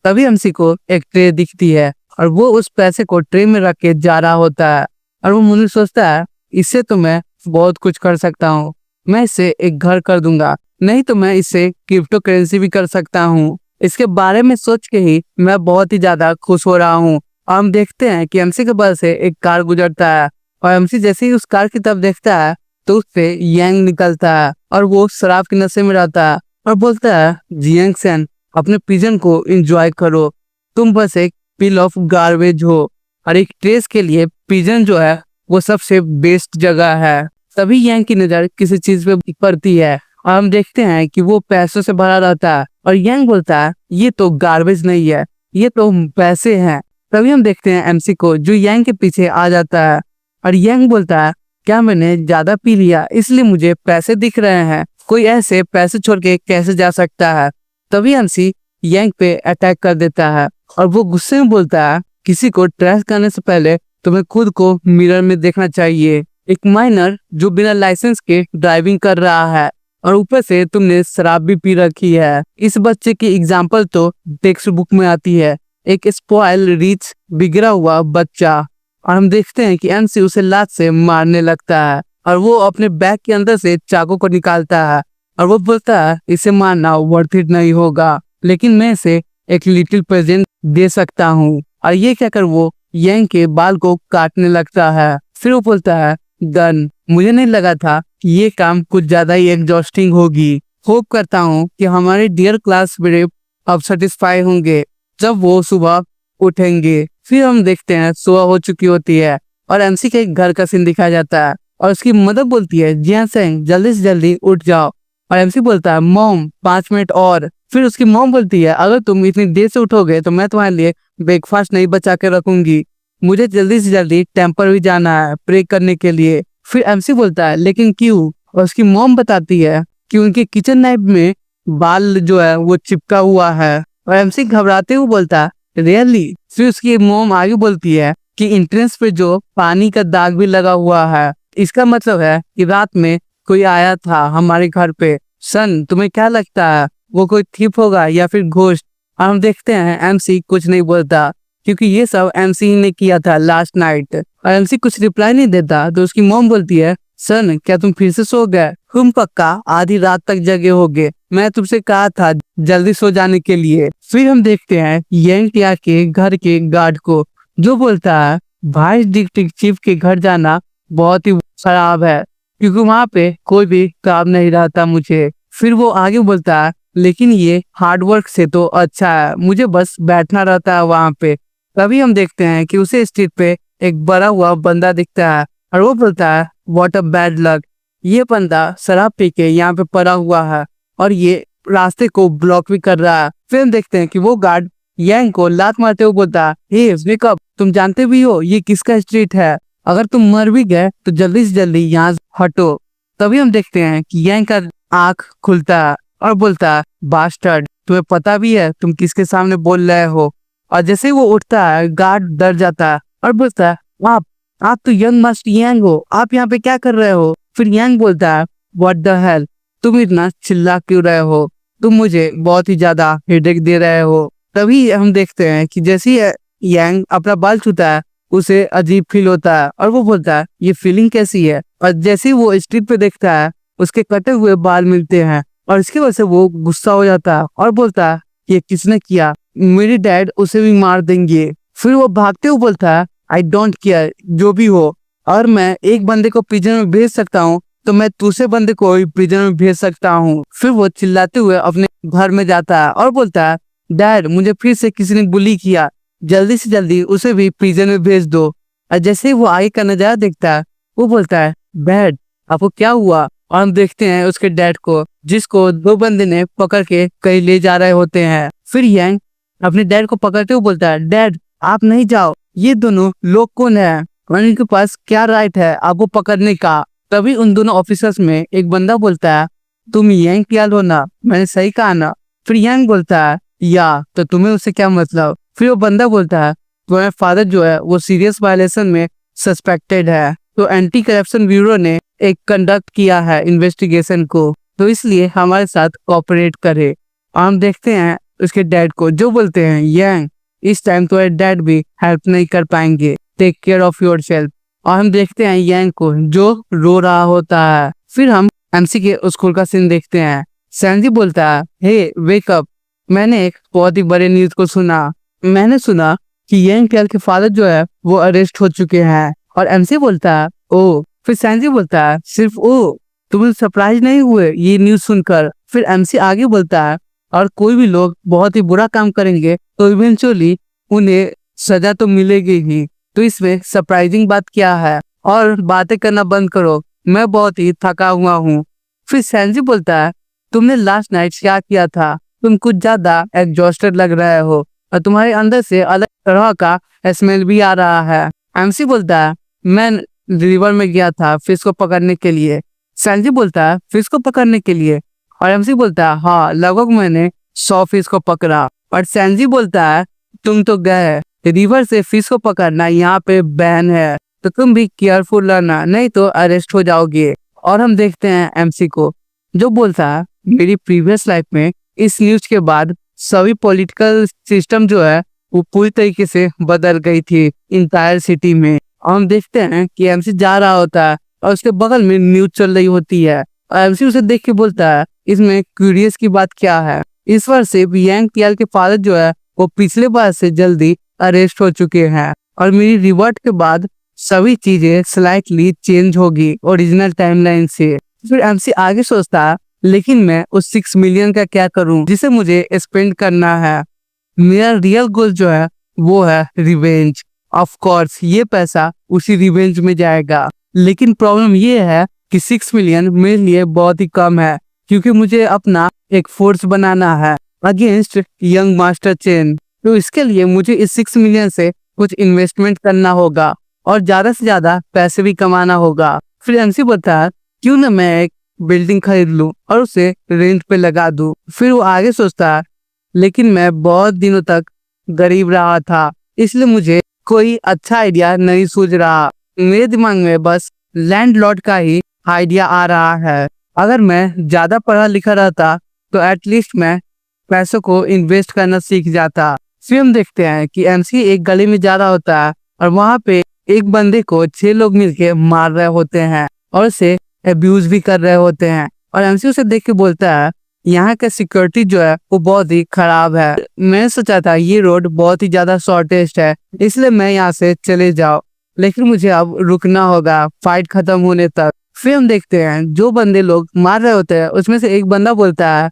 तभी एमसी को एक ट्रे दिखती है और वो उस पैसे को ट्रे में रख के जा रहा होता है और वो मुझे सोचता है इससे तो मैं बहुत कुछ कर सकता हूँ, मैं इससे एक घर कर दूंगा, नहीं तो मैं इससे क्रिप्टो करेंसी भी कर सकता हूँ। इसके बारे में सोच के ही मैं बहुत ही ज्यादा खुश हो रहा हूँ। और हम देखते हैं कि एमसी के बगल से एक कार गुजरता है और एमसी जैसे ही उस कार की तरफ देखता है तो उससे यंग निकलता है और वो शराब के नशे में रहता है और बोलता है जियांग सेन अपने पिजन को एंजॉय करो। तुम बस एक पिल ऑफ गार्बेज हो और एक ट्रेस के लिए पिजन जो है वो सबसे बेस्ट जगह है। तभी यांग की नजर किसी चीज पे पड़ती है और हम देखते हैं कि वो पैसों से भरा रहता है और यांग बोलता है ये तो गार्बेज नहीं है, ये तो पैसे हैं। तभी हम देखते हैं एमसी को जो यांग के पीछे आ जाता है और यांग बोलता है क्या मैंने ज्यादा पी लिया इसलिए मुझे पैसे दिख रहे हैं, कोई ऐसे पैसे छोड़ के कैसे जा सकता है। तभी एमसी यांग पे अटैक कर देता है और वो गुस्से में बोलता है किसी को ट्रैश करने से पहले तुम्हें खुद को मिरर में देखना चाहिए। एक माइनर जो बिना लाइसेंस के ड्राइविंग कर रहा है और ऊपर से तुमने शराब भी पी रखी है। इस बच्चे की एग्जाम्पल तो टेक्स्ट बुक में आती है, एक स्पॉइल रिच बिगड़ा हुआ बच्चा। और हम देखते हैं कि एमसी उसे लात से मारने लगता है और वो अपने बैग के अंदर से चाकू को निकालता है और वो बोलता है इसे मारना वर्थ इट नहीं होगा, लेकिन मैं इसे एक लिटिल प्रेजेंट दे सकता हूँ। और ये कहकर वो यांग के बाल को काटने लगता है। फिर वो बोलता है डन, मुझे नहीं लगा था कि ये काम कुछ ज्यादा ही एग्जॉस्टिंग होगी। होप करता हूँ कि हमारे डियर क्लास ब्रेव अब सेटिस्फाई होंगे जब वो सुबह उठेंगे। फिर हम देखते हैं सुबह हो चुकी होती है और एमसी के घर का सीन दिखाया जाता है और उसकी मदर बोलती है जियासेंग जल्दी से जल्दी उठ जाओ और एमसी बोलता है मॉम 5 मिनट और। फिर उसकी मॉम बोलती है अगर तुम इतनी देर से उठोगे तो मैं तुम्हारे लिए ब्रेकफास्ट नहीं बचा के रखूंगी, मुझे जल्दी से जल्दी टेम्पल भी जाना है प्रे करने के लिए। फिर एमसी बोलता है लेकिन क्यों, और उसकी मॉम बताती है कि उनके किचन नाइफ में बाल जो है वो चिपका हुआ है और एमसी घबराते हुए बोलता है रियली। फिर उसकी मॉम आगे बोलती है कि एंट्रेंस पे जो पानी का दाग भी लगा हुआ है, इसका मतलब है कि रात में कोई आया था हमारे घर पे। सन तुम्हें क्या लगता है वो कोई थीप होगा या फिर घोस्ट? और हम देखते हैं एमसी कुछ नहीं बोलता क्योंकि ये सब एमसी ने किया था लास्ट नाइट। और एमसी कुछ रिप्लाई नहीं देता तो उसकी मॉम बोलती है सन क्या तुम फिर से सो गए, तुम पक्का आधी रात तक जगे होगे, मैं तुमसे कहा था जल्दी सो जाने के लिए। फिर हम देखते हैं यांग टिया के घर के गार्ड को जो बोलता है वाइस डिस्ट्रिक्ट चीफ के घर जाना बहुत ही खराब है क्योंकि वहाँ पे कोई भी काम नहीं रहता मुझे। फिर वो आगे बोलता है लेकिन ये हार्डवर्क से तो अच्छा है, मुझे बस बैठना रहता है वहाँ पे। तभी हम देखते हैं कि उसे स्ट्रीट पे एक बड़ा हुआ बंदा दिखता है और वो बोलता है व्हाट अ बैड लक, ये बंदा शराब पी के यहाँ पे पड़ा हुआ है और ये रास्ते को ब्लॉक भी कर रहा है। फिर हम देखते हैं कि वो गार्ड यांग को लात मारते हुए बोलता है हे वेक अप, तुम जानते भी हो ये किसका स्ट्रीट है, अगर तुम मर भी गए तो जल्दी से जल्दी यहाँ हटो। तभी हम देखते हैं कि यांग का आंख खुलता है और बोलता है बास्टर्ड, तुम्हें पता भी है तुम किसके सामने बोल रहे हो। और जैसे ही वो उठता है गार्ड डर जाता है और बोलता है आप तो यंग मास्टर यांग हो, आप यहाँ पे क्या कर रहे हो। फिर यांग बोलता है व्हाट द हेल, तुम इतना चिल्ला क्यों रहे हो, तुम मुझे बहुत ही ज्यादा हेडेक दे रहे हो। तभी हम देखते हैं कि जैसे ही यांग अपना बाल छूता है उसे अजीब फील होता है और वो बोलता है ये फीलिंग कैसी है। और जैसे ही वो स्ट्रीट पे देखता है उसके कटे हुए बाल मिलते हैं और इसकी वजह से वो गुस्सा हो जाता है और बोलता है ये किसने किया, मेरे डैड उसे भी मार देंगे। फिर वो भागते हुए बोलता है आई डोंट केयर जो भी हो, और मैं एक बंदे को प्रिजन में भेज सकता हूँ तो मैं दूसरे बंदे को भी प्रिजन में भेज सकता हूँ। फिर वो चिल्लाते हुए अपने घर में जाता है और बोलता है डैड मुझे फिर से किसी ने बुली किया, जल्दी से जल्दी उसे भी प्रिजन में भेज दो। और जैसे ही वो आगे का नजारा देखता है वो बोलता है डैड आपको क्या हुआ। और हम देखते हैं उसके डैड को जिसको 2 बंदे ने पकड़ के कहीं ले जा रहे होते हैं। फिर यांग अपने डैड को पकड़ते हुए बोलता है डैड आप नहीं जाओ, ये दोनों लोग कौन है और इनके पास क्या राइट है आपको पकड़ने का। तभी उन दोनों ऑफिसर्स में एक बंदा बोलता है तुम यांग क्या हो ना, मैंने सही कहा ना। फिर यांग बोलता है या तो तुम्हें उससे क्या मतलब। फिर वो बंदा बोलता है तुम्हारे फादर जो है वो सीरियस वायलेशन में सस्पेक्टेड है, तो एंटी करप्शन ब्यूरो ने एक कंडक्ट किया है इन्वेस्टिगेशन को, तो इसलिए हमारे साथ कोऑपरेट करे। और हम देखते हैं उसके डैड को जो बोलते हैं यांग इस टाइम तुम्हारे डैड भी हेल्प नहीं कर पाएंगे, टेक केयर ऑफ योरसेल्फ। और हम देखते हैं यांग को जो रो रहा होता है। फिर हम एमसी के स्कूल का सीन देखते हैं। सैनजी बोलता है हे वेक अप, मैंने एक बहुत ही बड़े न्यूज को सुना, मैंने सुना कि यांग टेल के फादर जो है वो अरेस्ट हो चुके हैं। और एमसी बोलता है ओ। फिर सैनजी बोलता है सिर्फ ओ, तुम सरप्राइज नहीं हुए ये न्यूज सुनकर। फिर एमसी आगे बोलता है और कोई भी लोग बहुत ही बुरा काम करेंगे तो इवेंचुअली उन्हें सजा तो मिलेगी ही। तो इसमें सरप्राइजिंग बात क्या है? और बातें करना बंद करो, मैं बहुत ही थका हुआ हूँ। फिर सैनजी बोलता है, तुमने लास्ट नाइट क्या किया था? तुम कुछ ज्यादा एग्जॉस्टेड लग रहे हो और तुम्हारे अंदर से अलग तरह का स्मेल भी आ रहा है। एमसी बोलता है, मैं रिवर में गया था फिश को पकड़ने के लिए। सैनजी बोलता है, फिश को पकड़ने के लिए? और एमसी बोलता है, हाँ, लगभग मैंने 100 फिश को पकड़ा। और सैनजी बोलता है, तुम तो गए, रिवर से फिश को पकड़ना यहाँ पे बैन है, तो तुम भी केयरफुल रहना, नहीं तो अरेस्ट हो जाओगे। और हम देखते हैं एमसी को, जो बोलता है, मेरी प्रीवियस लाइफ में इस न्यूज के बाद सभी पॉलिटिकल सिस्टम जो है वो पूरी तरीके से बदल गई थी इंटायर सिटी में। और हम देखते हैं कि एमसी जा रहा होता है और उसके बगल में न्यूज चल रही होती है और एमसी उसे देख के बोलता है, इसमें क्यूरियस की बात क्या है? इस बार से यांग टियाल के फादर जो है वो पिछले बार से जल्दी अरेस्ट हो चुके हैं और मेरी रिवर्ट के बाद सभी चीजें स्लाइटली चेंज होगी ओरिजिनल टाइमलाइन से। फिर एमसी आगे सोचता है, लेकिन मैं उस 6 मिलियन का क्या करूं जिसे मुझे स्पेंड करना है? मेरा रियल गोल जो है वो है रिवेंज। ऑफ कोर्स ये पैसा उसी रिवेंज में जाएगा, लेकिन प्रॉब्लम ये है कि 6 मिलियन मेरे लिए बहुत ही कम है, क्योंकि मुझे अपना एक फोर्स बनाना है अगेंस्ट यंग मास्टर चेन। तो इसके लिए मुझे इस 6 मिलियन से कुछ इन्वेस्टमेंट करना होगा और ज्यादा से ज्यादा पैसे भी कमाना होगा। फिर एमसी बोलता है, क्यों ना मैं एक बिल्डिंग खरीद लूं और उसे रेंट पे लगा दूं। फिर वो आगे सोचता है, लेकिन मैं बहुत दिनों तक गरीब रहा था, इसलिए मुझे कोई अच्छा आइडिया नहीं सूझ रहा। मेरे दिमाग में बस लैंडलॉर्ड का ही आइडिया आ रहा है। अगर मैं ज्यादा पढ़ा लिखा रहता तो एटलीस्ट मैं पैसों को इन्वेस्ट करना सीख जाता। फिर हम देखते हैं कि एमसी एक गली में जा रहा होता है और वहाँ पे एक बंदे को 6 लोग मिलके मार रहे होते हैं और उसे अब्यूज भी कर रहे होते हैं। और एमसी उसे देख के बोलता है, यहाँ का सिक्योरिटी जो है वो बहुत ही खराब है। मैं सोचा था ये रोड बहुत ही ज्यादा शॉर्टेस्ट है, इसलिए मैं यहाँ से चले जाओ, लेकिन मुझे अब रुकना होगा फाइट खत्म होने तक। फिर हम देखते हैं जो बंदे लोग मार रहे होते हैं उसमें से एक बंदा बोलता है,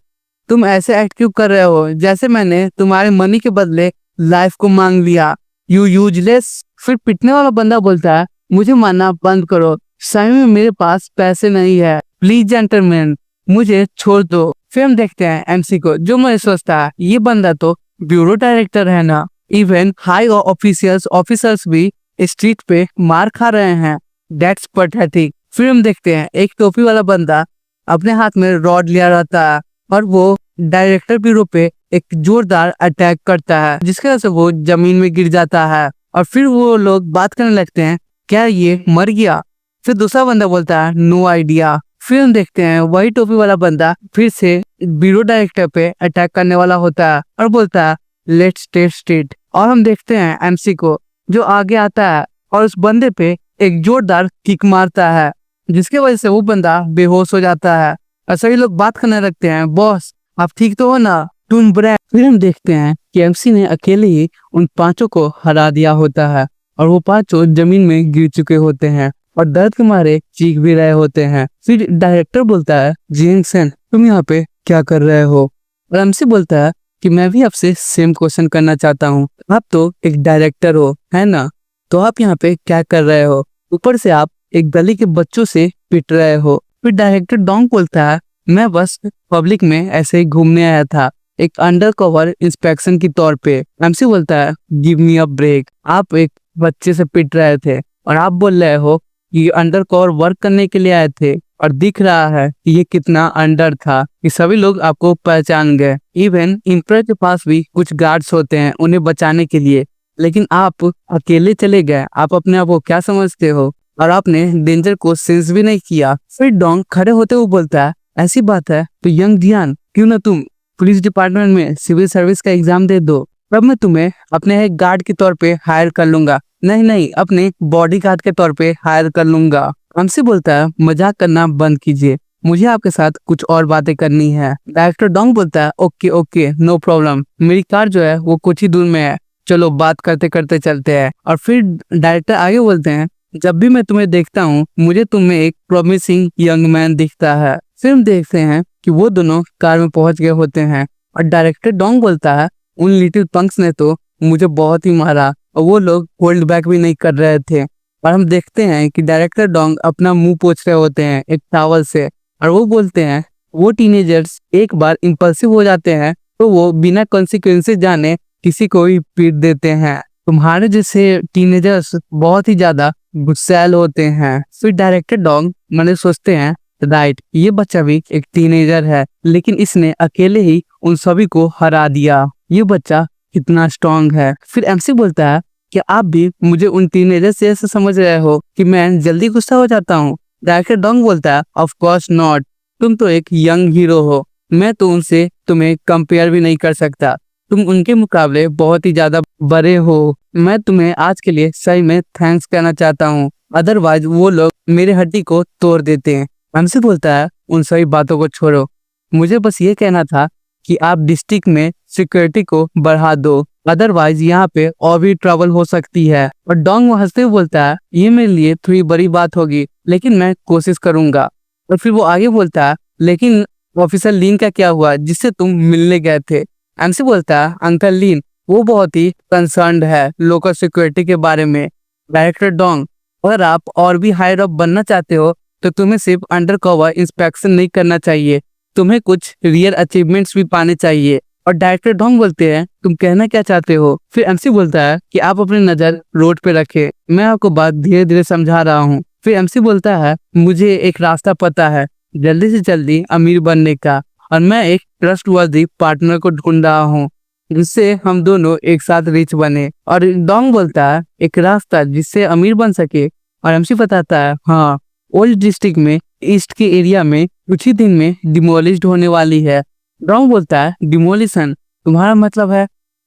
तुम ऐसे एक्ट क्यों कर रहे हो जैसे मैंने तुम्हारे मनी के बदले लाइफ को मांग लिया, यू यूजलेस। फिर पिटने वाला बंदा बोलता है, मुझे मारना बंद करो, सही में मेरे पास पैसे नहीं है, प्लीज जेंटलमैन मुझे छोड़ दो। फिर हम देखते हैं एमसी को, जो मुझे सोचता है ये बंदा तो ब्यूरो डायरेक्टर है ना, इवन हाई ऑफिसर्स भी स्ट्रीट पे मार खा रहे हैं, दैट्स पैथेटिक। फिर हम देखते हैं एक टोपी वाला बंदा अपने हाथ में रॉड लिया रहता है और वो डायरेक्टर ब्यूरो पे एक जोरदार अटैक करता है, जिसकी वजह से वो जमीन में गिर जाता है। और फिर वो लोग बात करने लगते हैं, क्या ये मर गया? फिर दूसरा बंदा बोलता है, नो आइडिया। फिर हम देखते हैं वही टोपी वाला बंदा फिर से ब्यूरो डायरेक्टर पे अटैक करने वाला होता है और बोलता है, लेट्स टेस्ट इट। और हम देखते हैं एमसी को, जो आगे आता है और उस बंदे पे एक जोरदार किक मारता है, जिसके वजह से वो बंदा बेहोश हो जाता है और सभी लोग बात करने लगते हैं, बॉस आप ठीक तो हो ना, तुम ब्रैक। फिर हम देखते हैं कि एमसी ने अकेले ही उन 5 को हरा दिया होता है और वो 5 जमीन में गिर चुके होते हैं और दर्द के मारे चीख भी रहे होते हैं। फिर डायरेक्टर बोलता है, जियांग सेन तुम यहाँ पे क्या कर रहे हो? और एमसी बोलता है कि मैं भी आपसे सेम क्वेश्चन करना चाहता हूँ, आप तो एक डायरेक्टर हो है ना, तो आप यहाँ पे क्या कर रहे हो? ऊपर से आप एक गली के बच्चों से पिट रहे हो। फिर डायरेक्टर डोंग बोलता है, मैं बस पब्लिक में ऐसे ही घूमने आया था, एक अंडर कवर इंस्पेक्शन की तौर पे। एमसी बोलता है, गिव मी अ ब्रेक, आप एक बच्चे से पिट रहे थे और आप बोल रहे हो कि अंडर कवर वर्क करने के लिए आए थे, और दिख रहा है कि ये कितना अंडर था कि सभी लोग आपको पहचान गए। इवन इंपर के पास भी कुछ गार्ड्स होते हैं उन्हें बचाने के लिए, लेकिन आप अकेले चले गए। आप अपने आप को क्या समझते हो? और आपने डेंजर को सेंस भी नहीं किया। फिर डोंग खड़े होते हुए बोलता है, ऐसी बात है तो यंग जियान क्यों ना तुम पुलिस डिपार्टमेंट में सिविल सर्विस का एग्जाम दे दो, तब मैं तुम्हें अपने एक गार्ड के तौर पे हायर कर लूंगा। नहीं, अपने बॉडी गार्ड के तौर पे हायर कर लूंगा। हमसे बोलता है, मजाक करना बंद कीजिए, मुझे आपके साथ कुछ और बातें करनी है। डायरेक्टर डोंग बोलता है, ओके नो प्रॉब्लम, मेरी कार जो है वो कुछ ही दूर में है, चलो बात करते करते चलते हैं। और फिर डायरेक्टर आगे बोलते हैं, जब भी मैं तुम्हें देखता हूँ मुझे तुम्हें एक प्रॉमिसिंग यंग मैन दिखता है। फिर हम देखते हैं कि वो दोनों कार में पहुंच गए होते हैं और डायरेक्टर डोंग बोलता है उन लिटिल पंक्स ने तो मुझे बहुत ही मारा और वो लोग होल्ड बैक भी नहीं कर रहे थे। और हम देखते हैं कि डायरेक्टर डोंग अपना मुंह पोंछ रहे होते हैं एक टॉवल से और वो बोलते हैं वो टीनेजर्स एक बार इम्पल्सिव हो जाते हैं तो वो बिना कॉन्सिक्वेंसेस जाने किसी को भी पीट देते हैं। तुम्हारे जैसे टीनेजर्स बहुत ही ज्यादा गुस्सैल होते हैं। फिर डायरेक्टर डोंग मैंने सोचते हैं राइट, ये बच्चा भी एक टीनेजर है लेकिन इसने अकेले ही उन सभी को हरा दिया। ये बच्चा कितना स्ट्रांग है। फिर एमसी बोलता है कि आप भी मुझे उन टीनेजर से ऐसे समझ रहे हो कि मैं जल्दी गुस्सा हो जाता हूँ। डायरेक्टर डोंग बोलता है ऑफ कोर्स नॉट, तुम तो एक यंग हीरो हो, मैं तो उनसे तुम्हें कंपेयर भी नहीं कर सकता। तुम उनके मुकाबले बहुत ही ज्यादा बड़े हो। मैं तुम्हें आज के लिए सही में थैंक्स कहना चाहता हूँ, अदरवाइज वो लोग मेरे हड्डी को तोड़ देते हैं। हमसे बोलता है उन सभी बातों को छोड़ो, मुझे बस ये कहना था कि आप डिस्ट्रिक्ट में सिक्योरिटी को बढ़ा दो, अदरवाइज यहाँ पे और भी ट्रबल हो सकती है। और डोंग हंसते हुए बोलता है ये मेरे लिए थोड़ी बड़ी बात होगी लेकिन मैं कोशिश करूंगा। और फिर वो आगे बोलता है लेकिन ऑफिसर लीन का क्या हुआ जिससे तुम मिलने गए थे। एमसी बोलता है अंकल लीन वो बहुत ही कंसर्न्ड है लोकल सिक्योरिटी के बारे में। डायरेक्टर डोंग अगर आप और भी हायर अप बनना चाहते हो तो तुम्हें सिर्फ अंडर कवर इंस्पेक्शन नहीं करना चाहिए, तुम्हें कुछ रियल अचीवमेंट्स भी पाने चाहिए। और डायरेक्टर डोंग बोलते हैं तुम कहना क्या चाहते हो। फिर एमसी बोलता है कि आप अपनी नजर रोड पे रखें, मैं आपको बात धीरे धीरे समझा रहा हूँ। फिर एमसी बोलता है मुझे एक रास्ता पता है जल्दी से जल्दी अमीर बनने का, और मैं एक ट्रस्टवर्दी पार्टनर को ढूंढ रहा हूँ जिससे हम दोनों एक साथ रिच बने। और डोंग बोलता है एक रास्ता जिससे अमीर बन सके। और एमसी बताता है हाँ, ओल्ड डिस्ट्रिक्ट में ईस्ट के एरिया में कुछ ही दिन में डिमोलिश्ड होने वाली है। डोंग बोलता है डिमोलिशन तुम्हारा मतलब है।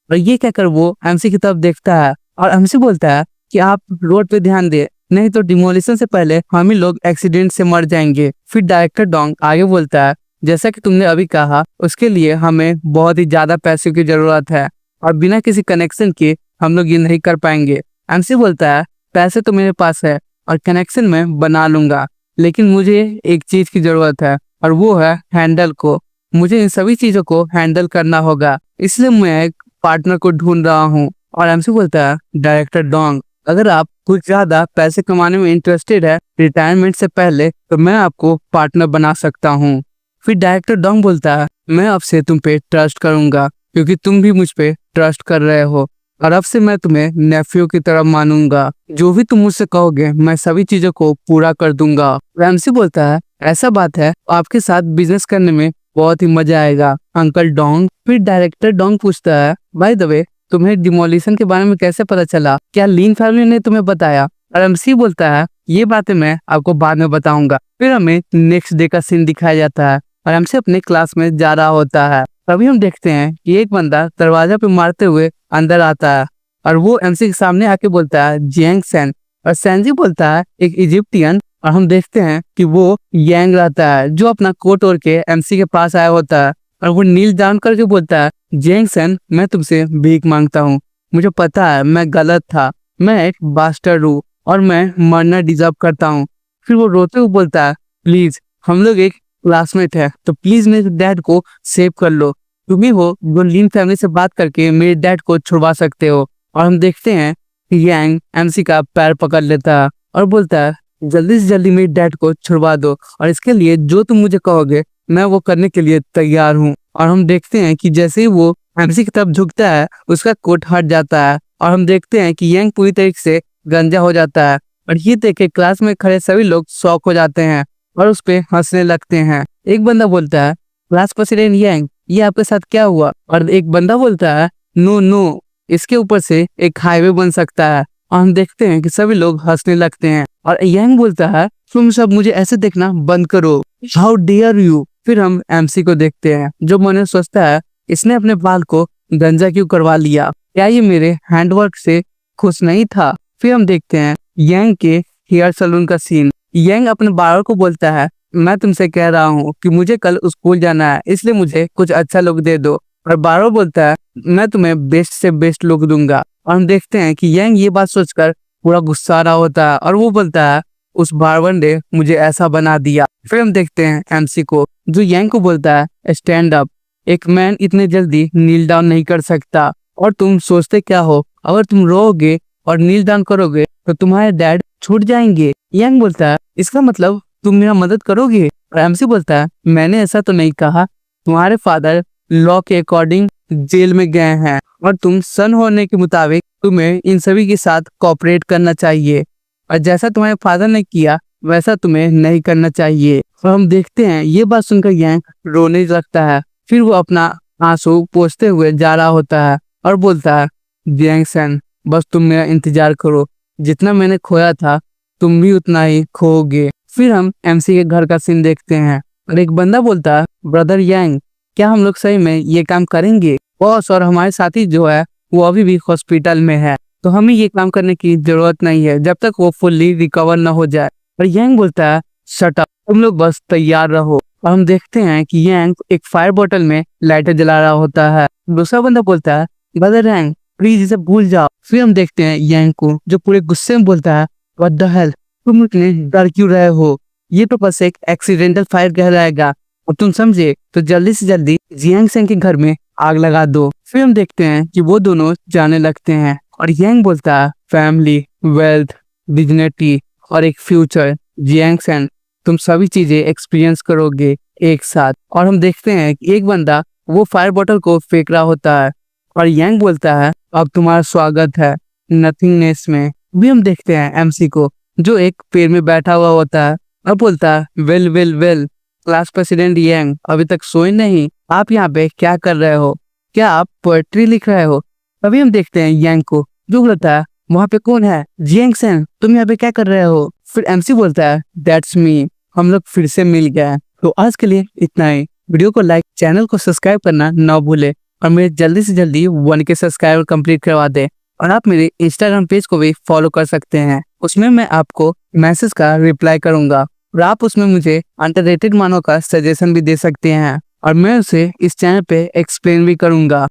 और ये कहकर वो एमसी की तरफ देखता है और एमसी बोलता है कि आप रोड पे ध्यान दे, नहीं तो डिमोलिशन से पहले हम ही लोग एक्सीडेंट से मर जाएंगे। फिर डायरेक्टर डोंग आगे बोलता है जैसा कि तुमने अभी कहा उसके लिए हमें बहुत ही ज्यादा पैसे की जरूरत है और बिना किसी कनेक्शन के हम लोग ये नहीं कर पाएंगे। एमसी बोलता है पैसे तो मेरे पास है और कनेक्शन मैं बना लूंगा, लेकिन मुझे एक चीज की जरूरत है और वो है हैंडल को। मुझे इन सभी चीजों को हैंडल करना होगा, इसलिए मैं एक पार्टनर को ढूंढ रहा हूँ। और एमसी बोलता है डायरेक्टर डोंग अगर आप कुछ ज्यादा पैसे कमाने में इंटरेस्टेड है रिटायरमेंट से पहले तो मैं आपको पार्टनर बना सकता हूँ। फिर डायरेक्टर डोंग बोलता है मैं अब से तुम पे ट्रस्ट करूंगा क्योंकि तुम भी मुझ पे ट्रस्ट कर रहे हो, और अब से मैं तुम्हें नेफ्यू की तरह मानूंगा। जो भी तुम मुझसे कहोगे मैं सभी चीजों को पूरा कर दूंगा। एमसी बोलता है ऐसा बात है आपके साथ बिजनेस करने में बहुत ही मजा आएगा अंकल डोंग। फिर डायरेक्टर डोंग पूछता है बाय द वे तुम्हें डिमोलिशन के बारे में कैसे पता चला, क्या लीन फैमिली ने तुम्हें बताया। और एमसी बोलता है ये बातें मैं आपको बाद में बताऊंगा। फिर हमें नेक्स्ट डे का सीन दिखाया जाता है और एमसी अपने क्लास में जा रहा होता है। तभी हम देखते हैं कि एक बंदा दरवाजा पे मारते हुए अंदर आता है और वो एमसी के सामने आके बोलता है जियांग सैन, और सैनजी बोलता है एक इजिप्टियन। और हम देखते हैं कि वो यांग रहता है जो अपना कोट ओढ़ के एमसी के पास आया होता है और वो नील डाउन करके बोलता है जियांग सैन मैं तुमसे भीख मांगता हूँ, मुझे पता है मैं गलत था, मैं एक बास्टर्ड हूँ और मैं मरना डिजर्व करता हूँ। फिर वो रोते हुए बोलता है प्लीज हम लोग एक क्लासमेट है तो प्लीज मेरे डैड को सेव कर लो, तुम ही हो जो लीन फैमिली से बात करके मेरे डैड को छुड़वा सकते हो। और हम देखते हैं कि यांग एमसी का पैर पकड़ लेता है और बोलता है जल्दी से जल्दी मेरे डैड को छुड़वा दो और इसके लिए जो तुम मुझे कहोगे मैं वो करने के लिए तैयार हूँ। और हम देखते हैं कि जैसे ही वो एमसी की तरफ झुकता है उसका कोट हट जाता है और हम देखते हैं कि यांग पूरी तरीके से गंजा हो जाता है। और ये देख के क्लास में खड़े सभी लोग शॉक हो जाते हैं और उस पे हंसने लगते हैं। एक बंदा बोलता है क्लास प्रेसिडेंट यांग ये आपके साथ क्या हुआ। और एक बंदा बोलता है नो नो इसके ऊपर से एक हाईवे बन सकता है। और हम देखते हैं कि सभी लोग हंसने लगते हैं और यांग बोलता है तुम सब मुझे ऐसे देखना बंद करो, हाउ डेयर यू। फिर हम एमसी को देखते हैं जो मन सोचता है इसने अपने बाल को गंजा क्यों करवा लिया, क्या ये मेरे हैंडवर्क से खुश नहीं था। फिर हम देखते हैं यांग के हेयर सलून का सीन। यांग अपने बार्बर को बोलता है मैं तुमसे कह रहा हूँ कि मुझे कल स्कूल जाना है इसलिए मुझे कुछ अच्छा लुक दे दो। और बार्बर बोलता है मैं तुम्हें बेस्ट से बेस्ट लुक दूंगा। और हम देखते हैं कि यांग ये बात सोचकर पूरा गुस्सा रहा होता है और वो बोलता है उस बार्बर ने मुझे ऐसा बना दिया। फिर हम देखते हैं एमसी को जो यांग को बोलता है स्टैंड अप। एक मैन इतने जल्दी नील डाउन नहीं कर सकता। और तुम सोचते क्या हो, अगर तुम रोओगे और नील डाउन करोगे तो तुम्हारे डैड छूट जाएंगे। यंग बोलता है इसका मतलब तुम मेरा मदद करोगे। और एमसी बोलता है मैंने ऐसा तो नहीं कहा, तुम्हारे फादर लॉ के अकॉर्डिंग जेल में गए हैं और तुम सन होने के मुताबिक तुम्हें इन सभी के साथ कोऑपरेट करना चाहिए, और जैसा तुम्हारे फादर ने किया वैसा तुम्हें नहीं करना चाहिए। और हम देखते हैं ये बात सुनकर यंग रोने लगता है। फिर वो अपना आंसू पोंछते हुए जा रहा होता है और बोलता है जैंगसन बस तुम मेरा इंतजार करो, जितना मैंने खोया था तुम भी उतना ही खोओगे। फिर हम एमसी के घर का सीन देखते हैं और एक बंदा बोलता है ब्रदर यांग क्या हम लोग सही में ये काम करेंगे? बॉस और हमारे साथी जो है वो अभी भी हॉस्पिटल में है, तो हमें ये काम करने की जरूरत नहीं है जब तक वो फुल्ली रिकवर न हो जाए। और यांग बोलता है शट अप, तुम लोग बस तैयार रहो। और हम देखते हैं कि यांग एक फायर बोतल में लाइटर जला रहा होता है। दूसरा बंदा बोलता है ब्रदर यांग प्लीज इसे भूल जाओ। फिर हम देखते हैं यांग को जो पूरे गुस्से में बोलता है व्हाट द हेल, तुम इतने डर क्यों रहे हो? ये तो बस एक एक्सीडेंटल फायर कहलाएगा और तुम समझे तो जल्दी से जल्दी जियांग सेंग के घर में आग लगा दो। फिर हम देखते हैं कि वो दोनों जाने लगते हैं और यांग बोलता है फैमिली, वेल्थ, डिग्निटी और एक फ्यूचर। जियांग सेंग तुम सभी चीजें एक्सपीरियंस करोगे एक साथ। और हम देखते हैं कि एक बंदा वो फायर बोतल को फेंक रहा होता है और यांग बोलता है अब तुम्हारा स्वागत है नथिंगनेस में। भी हम देखते हैं एमसी को जो एक पेड़ में बैठा हुआ होता है और बोलता है well well well class president Yang अभी तक सोए नहीं, आप यहाँ पे क्या कर रहे हो? क्या आप पोएट्री लिख रहे हो? अभी हम देखते हैं यांग को जो बोलता है वहाँ पे कौन है? जियांग सेंग तुम यहाँ पे क्या कर रहे हो? फिर एमसी बोलता है दैट्स मी, हम लोग फिर से मिल गए। तो आज के लिए इतना ही। वीडियो को लाइक, चैनल को सब्सक्राइब करना ना भूले और मेरे जल्दी से जल्दी 1K सब्सक्राइबर कंप्लीट करवा दे। और आप मेरे इंस्टाग्राम पेज को भी फॉलो कर सकते हैं, उसमें मैं आपको मैसेज का रिप्लाई करूंगा और आप उसमें मुझे अंडररेटेड मानो का सजेशन भी दे सकते हैं और मैं उसे इस चैनल पे एक्सप्लेन भी करूंगा।